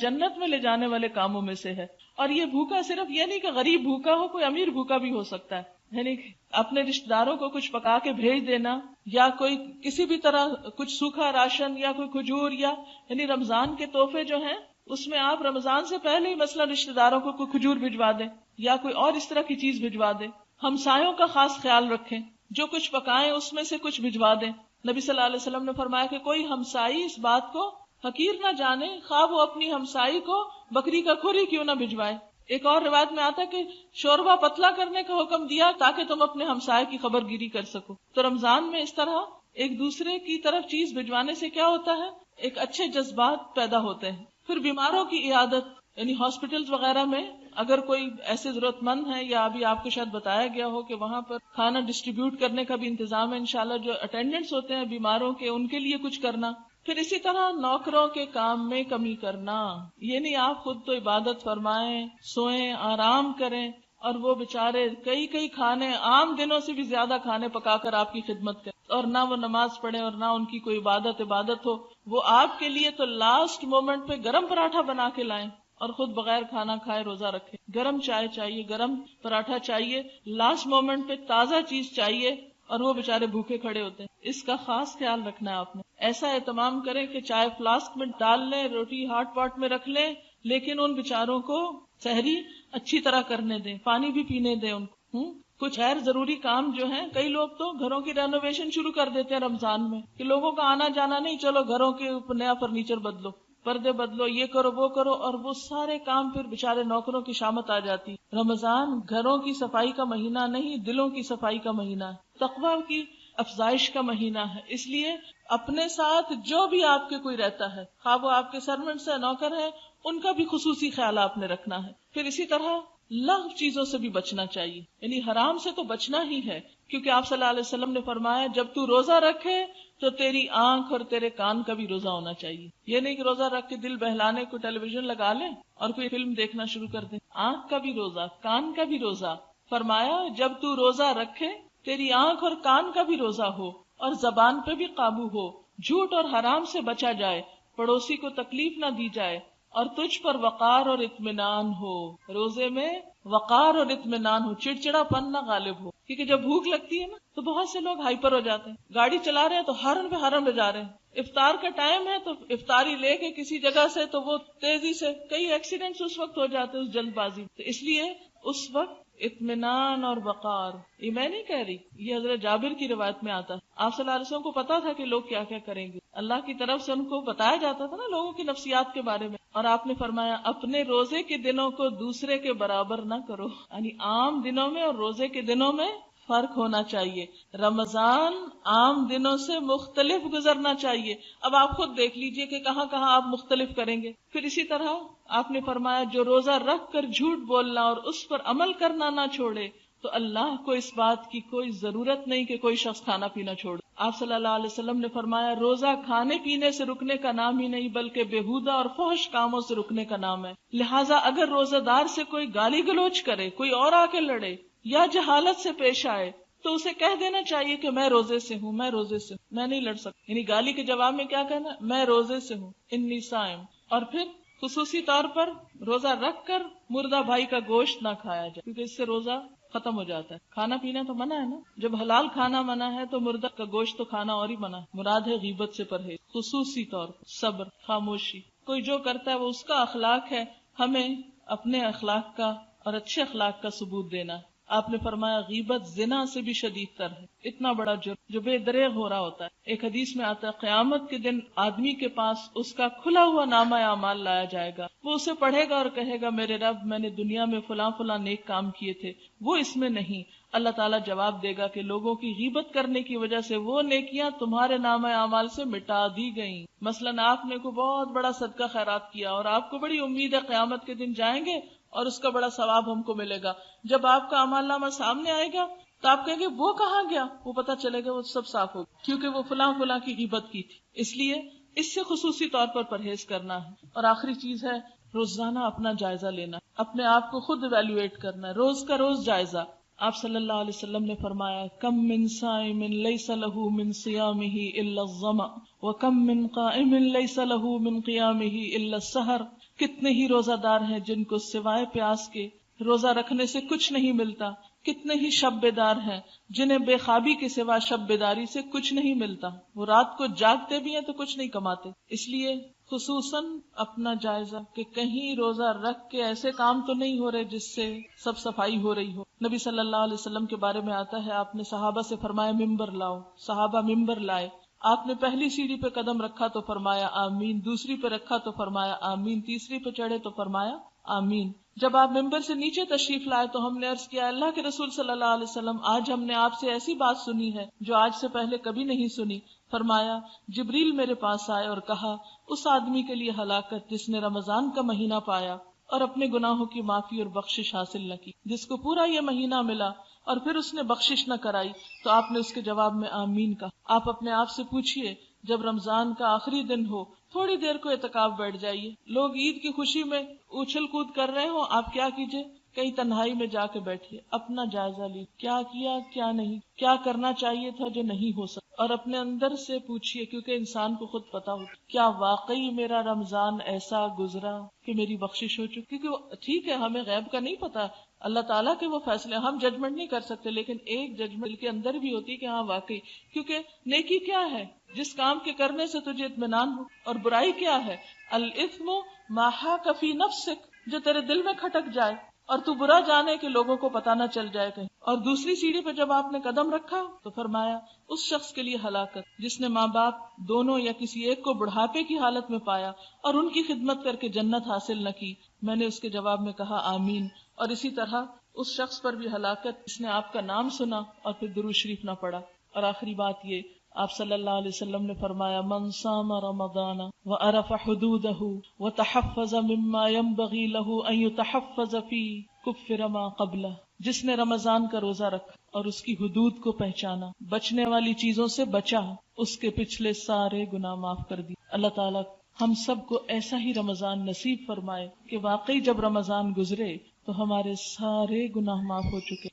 جنت میں لے جانے والے کاموں میں سے ہے۔ اور یہ بھوکا صرف یہ نہیں کہ غریب بھوکا ہو، کوئی امیر بھوکا بھی ہو سکتا ہے، یعنی اپنے رشتہ داروں کو کچھ پکا کے بھیج دینا، یا کوئی کسی بھی طرح کچھ سوکھا راشن یا کوئی کھجور، یا یعنی رمضان کے تحفے جو ہیں اس میں آپ رمضان سے پہلے ہی مثلا رشتہ داروں کو کوئی کھجور بھجوا دیں یا کوئی اور اس طرح کی چیز بھجوا دیں۔ ہمسایوں کا خاص خیال رکھیں، جو کچھ پکائیں اس میں سے کچھ بھجوا دیں۔ نبی صلی اللہ علیہ وسلم نے فرمایا کہ کوئی ہمسائی اس بات کو حقیر نہ جانے، خواہ وہ اپنی ہمسائی کو بکری کا کھر ہی کیوں نہ بھجوائے۔ ایک اور روایت میں آتا ہے کہ شوربہ پتلا کرنے کا حکم دیا تاکہ تم اپنے ہمسائے کی خبر گیری کر سکو۔ تو رمضان میں اس طرح ایک دوسرے کی طرف چیز بھجوانے سے کیا ہوتا ہے، ایک اچھے جذبات پیدا ہوتے ہیں۔ پھر بیماروں کی عیادت، یعنی ہاسپٹلز وغیرہ میں اگر کوئی ایسے ضرورت مند ہے، یا ابھی آپ کو شاید بتایا گیا ہو کہ وہاں پر کھانا ڈسٹریبیوٹ کرنے کا بھی انتظام ہے انشاءاللہ، جو اٹینڈنٹس ہوتے ہیں بیماروں کے ان کے لیے کچھ کرنا۔ پھر اسی طرح نوکروں کے کام میں کمی کرنا، یہ نہیں آپ خود تو عبادت فرمائیں، سوئیں، آرام کریں، اور وہ بےچارے کئی کھانے عام دنوں سے بھی زیادہ کھانے پکا کر آپ کی خدمت کریں، اور نہ وہ نماز پڑھیں اور نہ ان کی کوئی عبادت ہو، وہ آپ کے لیے تو لاسٹ مومنٹ پہ گرم پراٹھا بنا کے لائیں اور خود بغیر کھانا کھائے روزہ رکھیں۔ گرم چائے چاہیے، گرم پراٹھا چاہیے، لاسٹ مومنٹ پہ تازہ چیز چاہیے، اور وہ بےچارے بھوکے کھڑے ہوتے ہیں۔ اس کا خاص خیال رکھنا ہے آپ نے۔ ایسا اہتمام کریں کہ چائے فلاسک میں ڈال لیں، روٹی ہاٹ پاٹ میں رکھ لیں، لیکن ان بےچاروں کو سحری اچھی طرح کرنے دیں، پانی بھی پینے دیں ان کو۔ کچھ غیر ضروری کام جو ہیں، کئی لوگ تو گھروں کی رینوویشن شروع کر دیتے ہیں رمضان میں، کہ لوگوں کا آنا جانا نہیں، چلو گھروں کے نیا فرنیچر بدلو، پردے بدلو، یہ کرو وہ کرو، اور وہ سارے کام پھر بےچارے نوکروں کی شامت آ جاتی۔ رمضان گھروں کی صفائی کا مہینہ نہیں، دلوں کی صفائی کا مہینہ ہے، تقویٰ کی افزائش کا مہینہ ہے۔ اس لیے اپنے ساتھ جو بھی آپ کے کوئی رہتا ہے، خواہ وہ آپ کے سرونٹس ہے، نوکر ہے، ان کا بھی خصوصی خیال آپ نے رکھنا ہے۔ پھر اسی طرح لغو چیزوں سے بھی بچنا چاہیے، یعنی حرام سے تو بچنا ہی ہے، کیونکہ آپ صلی اللہ علیہ وسلم نے فرمایا جب تو روزہ رکھے تو تیری آنکھ اور تیرے کان کا بھی روزہ ہونا چاہیے۔ یہ نہیں کہ روزہ رکھ کے دل بہلانے کو ٹیلی ویژن لگا لیں اور کوئی فلم دیکھنا شروع کر دیں۔ آنکھ کا بھی روزہ، کان کا بھی روزہ۔ فرمایا جب تو روزہ رکھے تیری آنکھ اور کان کا بھی روزہ ہو، اور زبان پہ بھی قابو ہو، جھوٹ اور حرام سے بچا جائے، پڑوسی کو تکلیف نہ دی جائے، اور تجھ پر وقار اور اطمینان ہو۔ روزے میں وقار اور اطمینان ہو، چڑچڑا پن نہ غالب ہو، کیونکہ جب بھوک لگتی ہے نا تو بہت سے لوگ ہائپر ہو جاتے ہیں، گاڑی چلا رہے ہیں تو ہارن پہ ہارن بجا رہے ہیں، افطار کا ٹائم ہے تو افطاری لے کے کسی جگہ سے تو وہ تیزی سے، کئی ایکسیڈنٹس اس وقت ہو جاتے ہیں اس جلد بازی، تو اس لیے اس وقت اطمینان اور وقار، یہ میں نہیں کہہ رہی، یہ حضرت جابر کی روایت میں آتا ہے۔ آپ صلی اللہ علیہ وسلم کو پتا تھا کہ لوگ کیا کیا کریں گے، اللہ کی طرف سے ان کو بتایا جاتا تھا نا لوگوں کی نفسیات کے بارے میں، اور آپ نے فرمایا اپنے روزے کے دنوں کو دوسرے کے برابر نہ کرو، یعنی عام دنوں میں اور روزے کے دنوں میں فرق ہونا چاہیے. رمضان عام دنوں سے مختلف گزرنا چاہیے. اب آپ خود دیکھ لیجئے کہ کہاں کہاں آپ مختلف کریں گے. پھر اسی طرح آپ نے فرمایا جو روزہ رکھ کر جھوٹ بولنا اور اس پر عمل کرنا نہ چھوڑے تو اللہ کو اس بات کی کوئی ضرورت نہیں کہ کوئی شخص کھانا پینا چھوڑے. آپ صلی اللہ علیہ وسلم نے فرمایا روزہ کھانے پینے سے رکنے کا نام ہی نہیں بلکہ بےہودہ اور فحش کاموں سے رکنے کا نام ہے. لہٰذا اگر روزہ دار سے کوئی گالی گلوچ کرے، کوئی اور آ کے لڑے یا جہالت سے پیش آئے تو اسے کہہ دینا چاہیے کہ میں روزے سے ہوں، میں روزے سے ہوں، میں نہیں لڑ سکتا. یعنی گالی کے جواب میں کیا کہنا؟ میں روزے سے ہوں، انی صائم. اور پھر خصوصی طور پر روزہ رکھ کر مردہ بھائی کا گوشت نہ کھایا جائے کیونکہ اس سے روزہ ختم ہو جاتا ہے. کھانا پینا تو منع ہے نا، جب حلال کھانا منع ہے تو مردہ کا گوشت تو کھانا اور ہی منع ہے. مراد ہے غیبت سے پرہیز. خصوصی طور پر صبر، خاموشی. کوئی جو کرتا ہے وہ اس کا اخلاق ہے، ہمیں اپنے اخلاق کا اور اچھے اخلاق کا ثبوت دینا. آپ نے فرمایا غیبت زنا سے بھی شدید تر ہے. اتنا بڑا جرم جو بے دریغ ہو رہا ہوتا ہے. ایک حدیث میں آتا ہے قیامت کے دن آدمی کے پاس اس کا کھلا ہوا نامہ اعمال لایا جائے گا. وہ اسے پڑھے گا اور کہے گا میرے رب میں نے دنیا میں فلاں فلاں نیک کام کیے تھے، وہ اس میں نہیں. اللہ تعالیٰ جواب دے گا کہ لوگوں کی غیبت کرنے کی وجہ سے وہ نیکیاں تمہارے نامہ اعمال سے مٹا دی گئیں. مثلاً آپ نے کوئی بہت بڑا صدقہ خیرات کیا اور آپ کو بڑی امید ہے قیامت کے دن جائیں گے اور اس کا بڑا ثواب ہم کو ملے گا. جب آپ کا اعمال نامہ سامنے آئے گا تو آپ کہیں گے وہ کہاں گیا؟ وہ پتہ چلے گا وہ سب صاف ہوگا کیونکہ وہ فلاں فلاں کی غیبت کی تھی. اس لیے اس سے خصوصی طور پر پرہیز کرنا ہے. اور آخری چیز ہے روزانہ اپنا جائزہ لینا، اپنے آپ کو خود ایویلویٹ کرنا ہے، روز کا روز جائزہ. آپ صلی اللہ علیہ وسلم نے فرمایا کم من صائم لیس له من صیامہ الا الظمأ وکم من قائم لیس له من قیامہ الا السحر. کتنے ہی روزہ دار ہیں جن کو سوائے پیاس کے روزہ رکھنے سے کچھ نہیں ملتا. کتنے ہی شب بیدار ہیں جنہیں بے خوابی کے سوا شب بیداری سے کچھ نہیں ملتا. وہ رات کو جاگتے بھی ہیں تو کچھ نہیں کماتے. اس لیے خصوصاً اپنا جائزہ کہ کہیں روزہ رکھ کے ایسے کام تو نہیں ہو رہے جس سے سب صفائی ہو رہی ہو. نبی صلی اللہ علیہ وسلم کے بارے میں آتا ہے آپ نے صحابہ سے فرمایا ممبر لاؤ. صحابہ ممبر لائے. آپ نے پہلی سیڑھی پہ قدم رکھا تو فرمایا آمین، دوسری پہ رکھا تو فرمایا آمین، تیسری پہ چڑھے تو فرمایا آمین. جب آپ ممبر سے نیچے تشریف لائے تو ہم نے عرض کیا اللہ کے رسول صلی اللہ علیہ وسلم آج ہم نے آپ سے ایسی بات سنی ہے جو آج سے پہلے کبھی نہیں سنی. فرمایا جبریل میرے پاس آئے اور کہا اس آدمی کے لیے ہلاکت جس نے رمضان کا مہینہ پایا اور اپنے گناہوں کی معافی اور بخشش حاصل نہ کی. جس کو پورا یہ مہینہ ملا اور پھر اس نے بخشش نہ کرائی تو آپ نے اس کے جواب میں آمین کہا. آپ اپنے آپ سے پوچھئے جب رمضان کا آخری دن ہو تھوڑی دیر کو اعتکاف بیٹھ جائیے. لوگ عید کی خوشی میں اچھل کود کر رہے ہوں، آپ کیا کیجئے کہیں تنہائی میں جا کے بیٹھیے. اپنا جائزہ لیجیے کیا کیا کیا نہیں، کیا کرنا چاہیے تھا جو نہیں ہو سکا. اور اپنے اندر سے پوچھئے کیونکہ انسان کو خود پتا ہو کیا واقعی میرا رمضان ایسا گزرا کہ میری بخشش ہو چکی. کیونکہ ٹھیک ہے ہمیں غیب کا نہیں پتا، اللہ تعالیٰ کے وہ فیصلے ہم ججمنٹ نہیں کر سکتے، لیکن ایک ججمنٹ دل کے اندر بھی ہوتی کہ ہاں واقعی. کیونکہ نیکی کیا ہے؟ جس کام کے کرنے سے تجھے اطمینان ہو. اور برائی کیا ہے؟ الاثم ما حاک فی نفسک، جو تیرے دل میں کھٹک جائے اور تو برا جانے کہ لوگوں کو پتہ نہ چل جائے کہیں. اور دوسری سیڑھی پہ جب آپ نے قدم رکھا تو فرمایا اس شخص کے لیے ہلاکت جس نے ماں باپ دونوں یا کسی ایک کو بڑھاپے کی حالت میں پایا اور ان کی خدمت کر کے جنت حاصل نہ کی. میں نے اس کے جواب میں کہا آمین. اور اسی طرح اس شخص پر بھی ہلاکت جس نے آپ کا نام سنا اور پھر درود شریف نہ پڑھا. اور آخری بات یہ آپ صلی اللہ علیہ وسلم نے فرمایا من صام رمضان وعرف حدوده وتحفظ مما ينبغي له ان يتحفظ فيه كفر ما قبله. جس نے رمضان کا روزہ رکھا اور اس کی حدود کو پہچانا، بچنے والی چیزوں سے بچا، اس کے پچھلے سارے گناہ معاف کر دی. اللہ تعالیٰ ہم سب کو ایسا ہی رمضان نصیب فرمائے کہ واقعی جب رمضان گزرے تو ہمارے سارے گناہ معاف ہو چکے.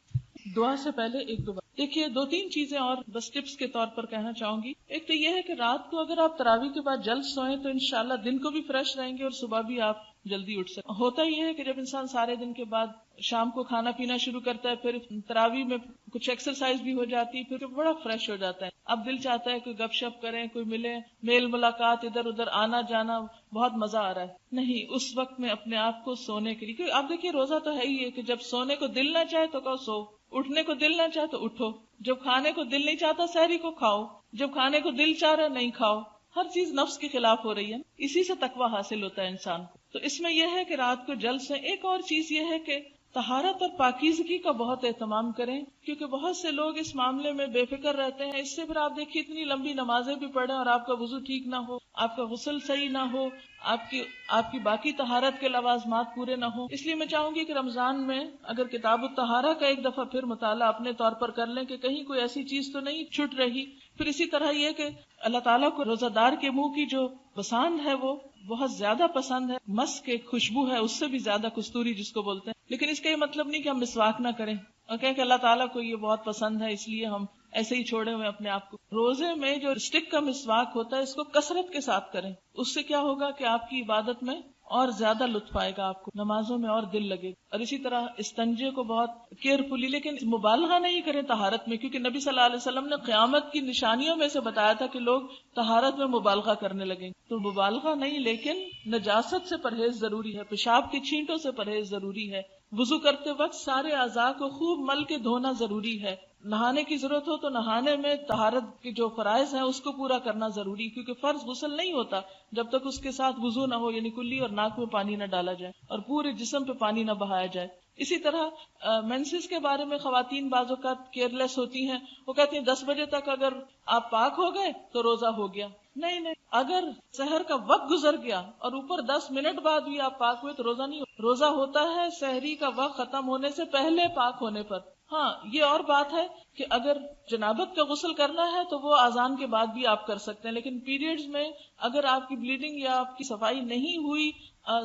دعا سے پہلے ایک دو بات دیکھیے، دو تین چیزیں اور بس ٹپس کے طور پر کہنا چاہوں گی. ایک تو یہ ہے کہ رات کو اگر آپ تراویح کے بعد جلد سوئیں تو انشاءاللہ دن کو بھی فریش رہیں گے اور صبح بھی آپ جلدی اٹھ سکیں. ہوتا یہ ہے کہ جب انسان سارے دن کے بعد شام کو کھانا پینا شروع کرتا ہے، پھر تراویح میں کچھ ایکسرسائز بھی ہو جاتی ہے، پھر بڑا فریش ہو جاتا ہے. اب دل چاہتا ہے کوئی گپ شپ کریں، کوئی ملے، میل ملاقات، ادھر ادھر آنا جانا، بہت مزہ آ رہا ہے. نہیں، اس وقت میں اپنے آپ کو سونے کے لیے، کیونکہ آپ دیکھیے روزہ تو ہے ہی ہے کہ جب سونے کو دل نہ چاہے تو کہو سو، اٹھنے کو دل نہ چاہے تو اٹھو، جب کھانے کو دل نہیں چاہتا سحری کو کھاؤ، جب کھانے کو دل چاہ رہا نہیں کھاؤ. ہر چیز نفس کے خلاف ہو رہی ہے، اسی سے تقویٰ حاصل ہوتا ہے انسان کو. تو اس میں یہ ہے کہ رات کو جلد سے. ایک اور چیز یہ ہے کہ طہارت اور پاکیزگی کا بہت اہتمام کریں، کیونکہ بہت سے لوگ اس معاملے میں بے فکر رہتے ہیں. اس سے پھر آپ دیکھیے اتنی لمبی نمازیں بھی پڑھیں اور آپ کا وضو ٹھیک نہ ہو، آپ کا غسل صحیح نہ ہو، آپ کی باقی طہارت کے لوازمات پورے نہ ہوں. اس لیے میں چاہوں گی کہ رمضان میں اگر کتاب الطہارہ کا ایک دفعہ پھر مطالعہ اپنے طور پر کر لیں کہ کہیں کوئی ایسی چیز تو نہیں چھٹ رہی. پھر اسی طرح یہ کہ اللہ تعالیٰ کو روزہ دار کے منہ کی جو پسند ہے وہ بہت زیادہ پسند ہے، مسک ایک خوشبو ہے، اس سے بھی زیادہ کستوری جس کو بولتے ہیں. لیکن اس کا یہ مطلب نہیں کہ ہم مسواک نہ کریں اور کہیں کہ اللہ تعالیٰ کو یہ بہت پسند ہے اس لیے ہم ایسے ہی چھوڑے ہوئے اپنے آپ کو. روزے میں جو اسٹک کا مسواک ہوتا ہے اس کو کثرت کے ساتھ کریں. اس سے کیا ہوگا کہ آپ کی عبادت میں اور زیادہ لطف آئے گا، آپ کو نمازوں میں اور دل لگے. اور اسی طرح استنجے کو بہت کیئرفلی، لیکن مبالغہ نہیں کریں طہارت میں، کیونکہ نبی صلی اللہ علیہ وسلم نے قیامت کی نشانیوں میں سے بتایا تھا کہ لوگ طہارت میں مبالغہ کرنے لگیں. تو مبالغہ نہیں، لیکن نجاست سے پرہیز ضروری ہے، پیشاب کی چھینٹوں سے پرہیز ضروری ہے. وضو کرتے وقت سارے اعضاء کو خوب مل کے دھونا ضروری ہے. نہانے کی ضرورت ہو تو نہانے میں طہارت کے جو فرائض ہیں اس کو پورا کرنا ضروری، کیونکہ فرض غسل نہیں ہوتا جب تک اس کے ساتھ وضو نہ ہو، یعنی کلی اور ناک میں پانی نہ ڈالا جائے اور پورے جسم پہ پانی نہ بہایا جائے. اسی طرح مینسز کے بارے میں خواتین بعض اوقات کیئرلیس ہوتی ہیں، وہ کہتی ہیں 10 بجے تک اگر آپ پاک ہو گئے تو روزہ ہو گیا. نہیں، اگر سحر کا وقت گزر گیا اور اوپر 10 منٹ بعد بھی آپ پاک ہوئے تو روزہ نہیں ہوتا. روزہ ہوتا ہے سحری کا وقت ختم ہونے سے پہلے پاک ہونے پر. ہاں، یہ اور بات ہے کہ اگر جنابت کا غسل کرنا ہے تو وہ اذان کے بعد بھی آپ کر سکتے ہیں، لیکن پیریڈز میں اگر آپ کی بلیڈنگ یا آپ کی صفائی نہیں ہوئی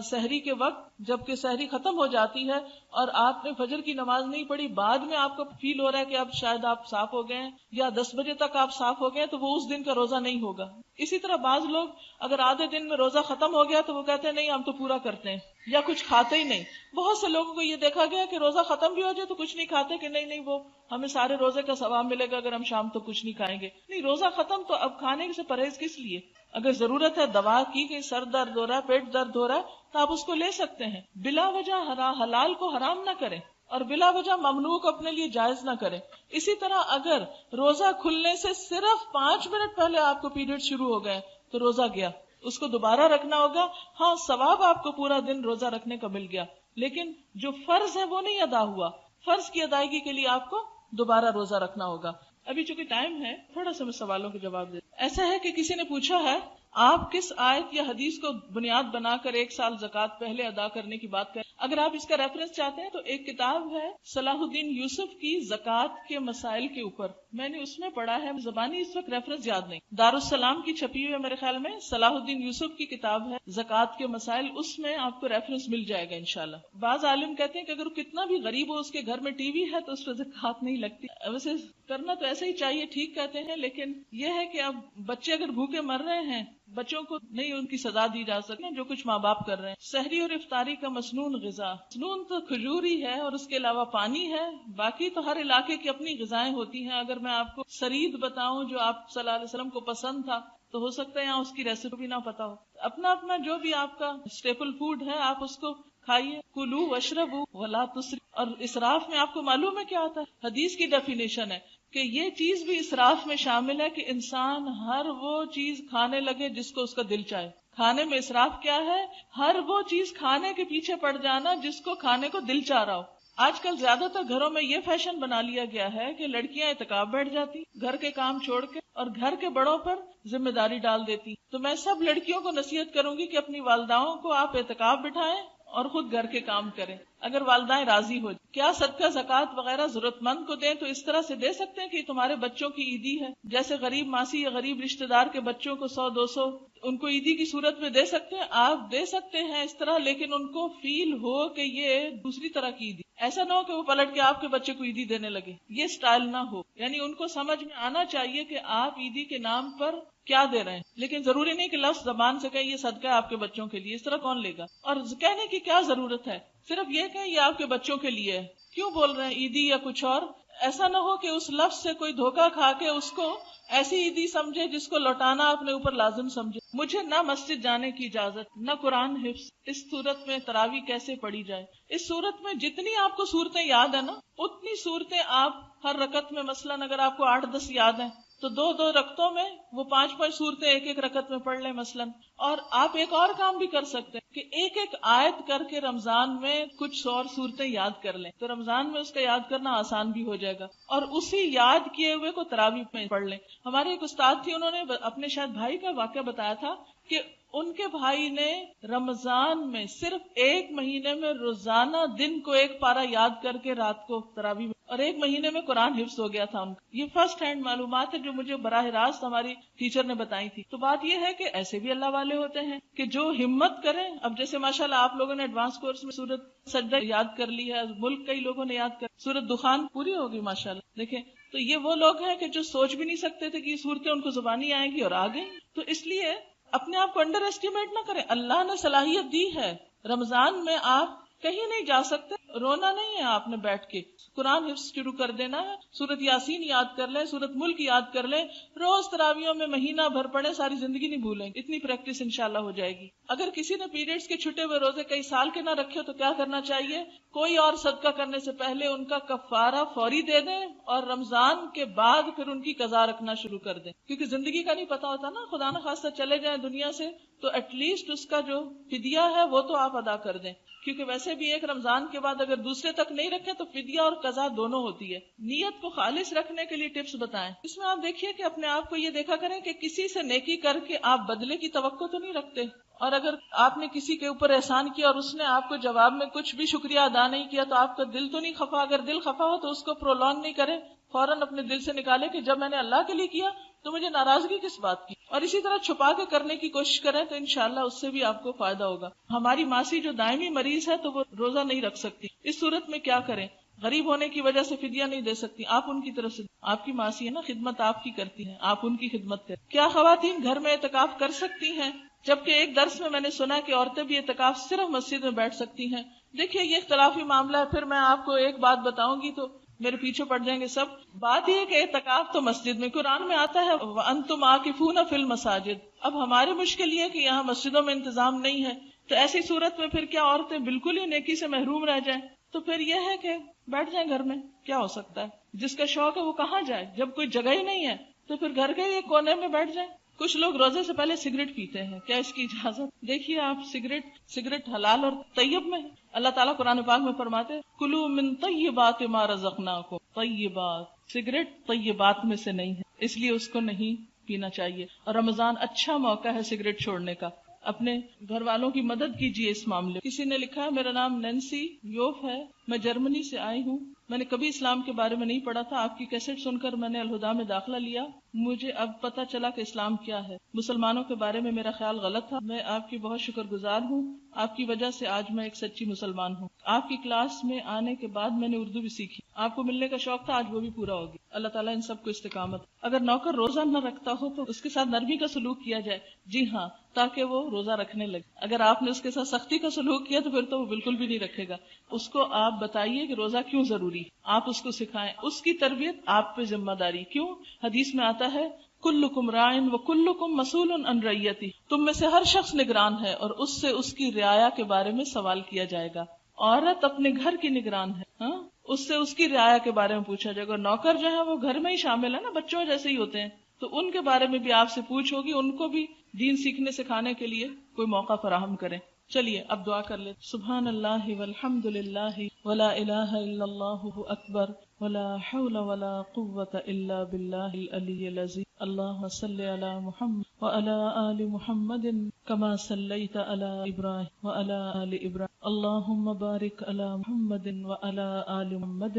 سحری کے وقت، جبکہ سحری ختم ہو جاتی ہے اور آپ نے فجر کی نماز نہیں پڑھی، بعد میں آپ کو فیل ہو رہا ہے کہ اب شاید آپ صاف ہو گئے ہیں یا 10 بجے تک آپ صاف ہو گئے، تو وہ اس دن کا روزہ نہیں ہوگا. اسی طرح بعض لوگ اگر آدھے دن میں روزہ ختم ہو گیا تو وہ کہتے ہیں نہیں ہم تو پورا کرتے ہیں، یا کچھ کھاتے ہی نہیں. بہت سے لوگوں کو یہ دیکھا گیا کہ روزہ ختم بھی ہو جائے تو کچھ نہیں کھاتے کہ نہیں وہ ہمیں سارے روزے کا ثواب ملے گا اگر ہم شام تو کچھ نہیں کھائیں گے. نہیں، روزہ ختم تو اب کھانے سے پرہیز کس لیے؟ اگر ضرورت ہے دوا کی کہ سر درد ہو رہا ہے، پیٹ درد ہو رہا ہے تو آپ اس کو لے سکتے ہیں. بلا وجہ حلال کو حرام نہ کریں اور بلا وجہ ممنوع کو اپنے لیے جائز نہ کریں. اسی طرح اگر روزہ کھلنے سے صرف 5 منٹ پہلے آپ کو پیریڈ شروع ہو گئے تو روزہ گیا، اس کو دوبارہ رکھنا ہوگا. ہاں، ثواب آپ کو پورا دن روزہ رکھنے کا مل گیا، لیکن جو فرض ہے وہ نہیں ادا ہوا. فرض کی ادائیگی کے لیے آپ کو دوبارہ روزہ رکھنا ہوگا. ابھی چونکہ ٹائم ہے تھوڑا سا میں سوالوں کے جواب دے. ایسا ہے کہ کسی نے پوچھا ہے آپ کس آیت یا حدیث کو بنیاد بنا کر 1 سال زکوٰۃ پہلے ادا کرنے کی بات کریں. اگر آپ اس کا ریفرنس چاہتے ہیں تو ایک کتاب ہے صلاح الدین یوسف کی زکوٰۃ کے مسائل کے اوپر، میں نے اس میں پڑھا ہے، زبانی اس وقت ریفرنس یاد نہیں. دارالسلام کی چھپی ہوئی ہے میرے خیال میں، صلاح الدین یوسف کی کتاب ہے زکوٰۃ کے مسائل، اس میں آپ کو ریفرنس مل جائے گا انشاءاللہ. بعض عالم کہتے ہیں کہ اگر کتنا بھی غریب ہو اس کے گھر میں ٹی وی ہے تو اس پہ زکوٰۃ نہیں لگتی. ویسے کرنا تو ایسے ہی چاہیے، ٹھیک کہتے ہیں، لیکن یہ ہے کہ اب بچے اگر بھوکے مر رہے ہیں، بچوں کو نہیں ان کی سزا دی جا سکتی جو کچھ ماں باپ کر رہے ہیں. سحری اور افطاری کا مسنون غذا، مسنون تو کھجور ہی ہے اور اس کے علاوہ پانی ہے، باقی تو ہر علاقے کی اپنی غذائیں ہوتی ہیں. اگر میں آپ کو سرید بتاؤں جو آپ صلی اللہ علیہ وسلم کو پسند تھا تو ہو سکتا ہے یہاں اس کی ریسیپی بھی نہ پتا ہو. اپنا اپنا جو بھی آپ کا اسٹیپل فوڈ ہے آپ اس کو کھائیے. کلو واشربوا ولا تسرفوا. اور اسراف میں آپ کو معلوم ہے کیا آتا ہے؟ حدیث کی ڈیفینیشن ہے کہ یہ چیز بھی اسراف میں شامل ہے کہ انسان ہر وہ چیز کھانے لگے جس کو اس کا دل چاہے. کھانے میں اسراف کیا ہے؟ ہر وہ چیز کھانے کے پیچھے پڑ جانا جس کو کھانے کو دل چاہ رہا ہو. آج کل زیادہ تر گھروں میں یہ فیشن بنا لیا گیا ہے کہ لڑکیاں اعتکاف بیٹھ جاتی گھر کے کام چھوڑ کے اور گھر کے بڑوں پر ذمہ داری ڈال دیتی. تو میں سب لڑکیوں کو نصیحت کروں گی کہ اپنی والداؤں کو آپ اعتکاف بٹھائیں اور خود گھر کے کام کریں اگر والدائیں راضی ہو. کیا صدقہ زکوٰۃ وغیرہ ضرورت مند کو دیں تو اس طرح سے دے سکتے ہیں کہ تمہارے بچوں کی عیدی ہے، جیسے غریب ماسی یا غریب رشتہ دار کے بچوں کو 100-200 ان کو عیدی کی صورت میں دے سکتے ہیں. آپ دے سکتے ہیں اس طرح، لیکن ان کو فیل ہو کہ یہ دوسری طرح کی عیدی. ایسا نہ ہو کہ وہ پلٹ کے آپ کے بچے کو عیدی دینے لگے، یہ سٹائل نہ ہو. یعنی ان کو سمجھ میں آنا چاہیے کہ آپ عیدی کے نام پر کیا دے رہے ہیں، لیکن ضروری نہیں کہ لفظ زبان سے کہیں یہ صدقہ ہے آپ کے بچوں کے لیے. اس طرح کون لے گا؟ اور کہنے کی کیا ضرورت ہے؟ صرف یہ کہ یہ آپ کے بچوں کے لیے ہے. کیوں بول رہے ہیں عیدی یا کچھ اور؟ ایسا نہ ہو کہ اس لفظ سے کوئی دھوکہ کھا کے اس کو ایسی عیدی سمجھے جس کو لوٹانا اپنے اوپر لازم سمجھے. مجھے نہ مسجد جانے کی اجازت، نہ قرآن حفظ. اس صورت میں تراویح کیسے پڑھی جائے؟ اس صورت میں جتنی آپ کو صورتیں یاد ہیں نا اتنی صورتیں آپ ہر رکعت میں، مثلاً اگر آپ کو 8-10 یاد ہیں تو 2 رکعتوں میں وہ 5 صورتیں ایک ایک رکعت میں پڑھ لیں مثلاً. اور آپ ایک اور کام بھی کر سکتے ہیں کہ ایک ایک آیت کر کے رمضان میں کچھ اور صورتیں یاد کر لیں، تو رمضان میں اس کا یاد کرنا آسان بھی ہو جائے گا. اور اسی یاد کیے ہوئے کو تراویح میں پڑھ لیں. ہمارے ایک استاد تھی، انہوں نے اپنے شاید بھائی کا واقعہ بتایا تھا کہ ان کے بھائی نے رمضان میں صرف 1 مہینے میں روزانہ دن کو 1 پارہ یاد کر کے رات کو تراویح، اور 1 مہینے میں قرآن حفظ ہو گیا تھا ان کا. یہ فرسٹ ہینڈ معلومات ہے جو مجھے براہ راست ہماری ٹیچر نے بتائی تھی. تو بات یہ ہے کہ ایسے بھی اللہ والے ہوتے ہیں کہ جو ہمت کریں. اب جیسے ماشاءاللہ آپ لوگوں نے ایڈوانس کورس میں سورت سجدہ یاد کر لی ہے، ملک کئی لوگوں نے یاد کر، سورت دخان پوری ہوگی ماشاءاللہ. دیکھیں تو یہ وہ لوگ ہیں کہ جو سوچ بھی نہیں سکتے تھے کہ یہ صورتیں ان کو زبانی آئیں گی اور آ گئی. تو اس لیے اپنے آپ کو انڈر ایسٹیمیٹ نہ کریں. اللہ نے صلاحیت دی ہے. رمضان میں آپ کہیں نہیں جا سکتے، رونا نہیں ہے آپ نے بیٹھ کے، قرآن حفظ شروع کر دینا ہے. سورت یاسین یاد کر لیں، سورت ملک یاد کر لیں، روز تراویحوں میں مہینہ بھر پڑھیں، ساری زندگی نہیں بھولیں. اتنی پریکٹس انشاءاللہ ہو جائے گی. اگر کسی نے پیریڈز کے چھٹے ہوئے روزے کئی سال کے نہ رکھے تو کیا کرنا چاہیے؟ کوئی اور صدقہ کرنے سے پہلے ان کا کفارہ فوری دے دیں، اور رمضان کے بعد پھر ان کی قضا رکھنا شروع کر دیں. کیونکہ زندگی کا نہیں پتا ہوتا نا، خدا نہ خواستہ چلے جائیں دنیا سے تو ایٹ لیسٹ اس کا جو فدیہ ہے وہ تو آپ ادا کر دیں. کیونکہ ویسے بھی ایک رمضان کے بعد اگر دوسرے تک نہیں رکھے تو فدیہ اور قضا دونوں ہوتی ہے. نیت کو خالص رکھنے کے لیے ٹپس بتائیں. اس میں آپ دیکھیے کہ اپنے آپ کو یہ دیکھا کریں کہ کسی سے نیکی کر کے آپ بدلے کی توقع تو نہیں رکھتے. اور اگر آپ نے کسی کے اوپر احسان کیا اور اس نے آپ کو جواب میں کچھ بھی شکریہ ادا نہیں کیا تو آپ کا دل تو نہیں خفا. اگر دل خفا ہو تو اس کو پرولونگ نہیں کریں، فوراً اپنے دل سے نکالے کہ جب میں نے اللہ کے لیے کیا تو مجھے ناراضگی کس بات کی. اور اسی طرح چھپا کے کرنے کی کوشش کریں تو انشاءاللہ اس سے بھی آپ کو فائدہ ہوگا. ہماری ماسی جو دائمی مریض ہے تو وہ روزہ نہیں رکھ سکتی. اس صورت میں کیا کریں؟ غریب ہونے کی وجہ سے فدیہ نہیں دے سکتی، آپ ان کی طرف سے، آپ کی ماسی ہے نا، خدمت آپ کی کرتی ہیں، آپ ان کی خدمت کریں. کیا خواتین گھر میں اعتکاف کر سکتی ہیں؟ جبکہ ایک درس میں نے سنا کہ عورتیں بھی اعتکاف صرف مسجد میں بیٹھ سکتی ہیں. دیکھیے یہ اختلافی معاملہ ہے، پھر میں آپ کو ایک بات بتاؤں گی تو میرے پیچھے پڑ جائیں گے سب. بات یہ کہ اعتکاف تو مسجد میں، قرآن میں آتا ہے وَأَنْتُمْ عَاكِفُونَ فِي الْمَسَاجِدِ. اب ہماری مشکل یہ کہ یہاں مسجدوں میں انتظام نہیں ہے، تو ایسی صورت میں پھر کیا عورتیں بالکل ہی نیکی سے محروم رہ جائیں؟ تو پھر یہ ہے کہ بیٹھ جائیں گھر میں، کیا ہو سکتا ہے. جس کا شوق ہے وہ کہاں جائے؟ جب کوئی جگہ ہی نہیں ہے تو پھر گھر کے ایک کونے میں بیٹھ جائیں. کچھ لوگ روزے سے پہلے سگریٹ پیتے ہیں، کیا اس کی اجازت؟ دیکھیے آپ سگریٹ حلال اور طیب میں ہے. اللہ تعالیٰ قرآن پاک میں فرماتے کلوا من طیبات ما رزقناکم. طیبات، سگریٹ طیبات میں سے نہیں ہے، اس لیے اس کو نہیں پینا چاہیے. اور رمضان اچھا موقع ہے سگریٹ چھوڑنے کا. اپنے گھر والوں کی مدد کیجیے اس معاملے. کسی نے لکھا میرا نام نینسی یوف ہے، میں جرمنی سے آئی ہوں، میں نے کبھی اسلام کے بارے میں نہیں پڑھا تھا، آپ کی کیسٹ سن کر میں نے الہدا میں داخلہ لیا، مجھے اب پتہ چلا کہ اسلام کیا ہے. مسلمانوں کے بارے میں میرا خیال غلط تھا، میں آپ کی بہت شکر گزار ہوں، آپ کی وجہ سے آج میں ایک سچی مسلمان ہوں. آپ کی کلاس میں آنے کے بعد میں نے اردو بھی سیکھی، آپ کو ملنے کا شوق تھا، آج وہ بھی پورا ہو گیا. اللہ تعالیٰ ان سب کو استقامت. اگر نوکر روزہ نہ رکھتا ہو تو اس کے ساتھ نرمی کا سلوک کیا جائے. جی ہاں، تاکہ وہ روزہ رکھنے لگے. اگر آپ نے اس کے ساتھ سختی کا سلوک کیا تو پھر تو وہ بالکل بھی نہیں رکھے گا. اس کو آپ بتائیے کہ روزہ کیوں ضروری، آپ اس کو سکھائیں، اس کی تربیت آپ پہ ذمہ داری. کیوں؟ حدیث میں آتا ہے کلکم راعٍ وکلکم مسئول عن رعیتہ، تم میں سے ہر شخص نگران ہے اور اس سے اس کی رعایا کے بارے میں سوال کیا جائے گا. عورت اپنے گھر کی نگران ہے، ہاں، اس سے اس کی رعایا کے بارے میں پوچھا جائے گا. نوکر جو ہے وہ گھر میں ہی شامل ہے نا، بچوں جیسے ہی ہوتے ہیں، تو ان کے بارے میں بھی آپ سے پوچھ ہوگی، ان کو بھی دین سیکھنے سکھانے کے لیے کوئی موقع فراہم کریں. چلیے اب دعا کر لیں. سبحان اللہ والحمد للہ ولا الہ الا اللہ اکبر ولا حول ولا قوة الا باللہ العلی العظیم. اللہم صلی علی محمد وعلی آل محمد کما صلیت علی ابراہیم وعلی آل ابراہیم. اللہم بارک علی محمد وعلی آل محمد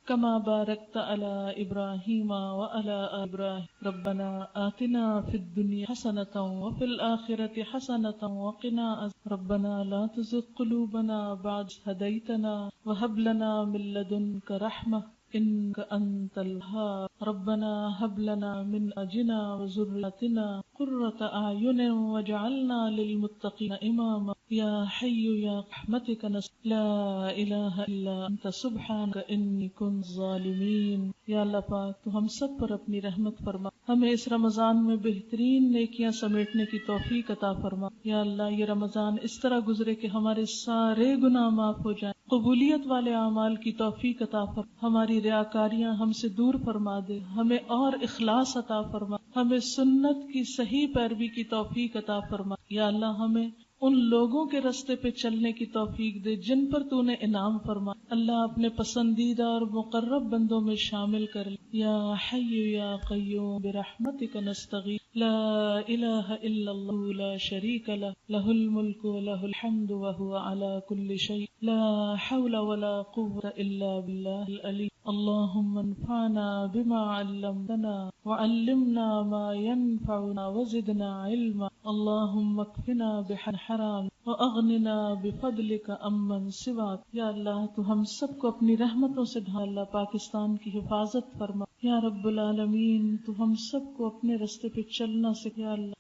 کما بارکت علی ابراہیم وعلی آل ابراہیم. ربنا آتنا فی الدنیا حسنۃ وفی الآخرۃ حسنۃ وقنا ربنا لا تزغ قلوبنا بعد إذ هديتنا وهب لنا من لدنك رحمة إنك أنت الوهاب. ربنا هب لنا من أزواجنا وذرياتنا قرة أعين واجعلنا للمتقين إماما. يا حي يا رحمتك لا إله إلا أنت سبحانك إني كنت ظالمين. یا اللہ پاک تو ہم سب پر اپنی رحمت فرما، ہمیں اس رمضان میں بہترین نیکیاں سمیٹنے کی توفیق عطا فرما. یا اللہ یہ رمضان اس طرح گزرے کہ ہمارے سارے گناہ معاف ہو جائیں، قبولیت والے اعمال کی توفیق عطا فرما، ہماری ریاکاریاں ہم سے دور فرما دے، ہمیں اور اخلاص عطا فرما، ہمیں سنت کی صحیح پیروی کی توفیق عطا فرما۔ یا اللہ ہمیں ان لوگوں کے رستے پہ چلنے کی توفیق دے جن پر تو نے انعام فرما۔ اللہ اپنے پسندیدہ اور مقرب بندوں میں شامل کر لے۔ یا حی یا قیوم برحمتک نستغیث، لا الہ الا اللہ لا شریک لہ، لہ الملک ولہ الحمد وہو علی کل شیء، لا حول ولا قوة الا باللہ العلی۔ اللہم انفعنا بما علمتنا وعلمنا ما ينفعنا وزدنا علما، اللہم اکفنا بحرام واغننا بفضلک عمن سواک۔ یا اللہ تو ہم سب کو اپنی رحمتوں سے ڈھال، اللہ پاکستان کی حفاظت فرما۔ یا رب العالمین تو ہم سب کو اپنے رستے پہ چلنا سکھا اللہ۔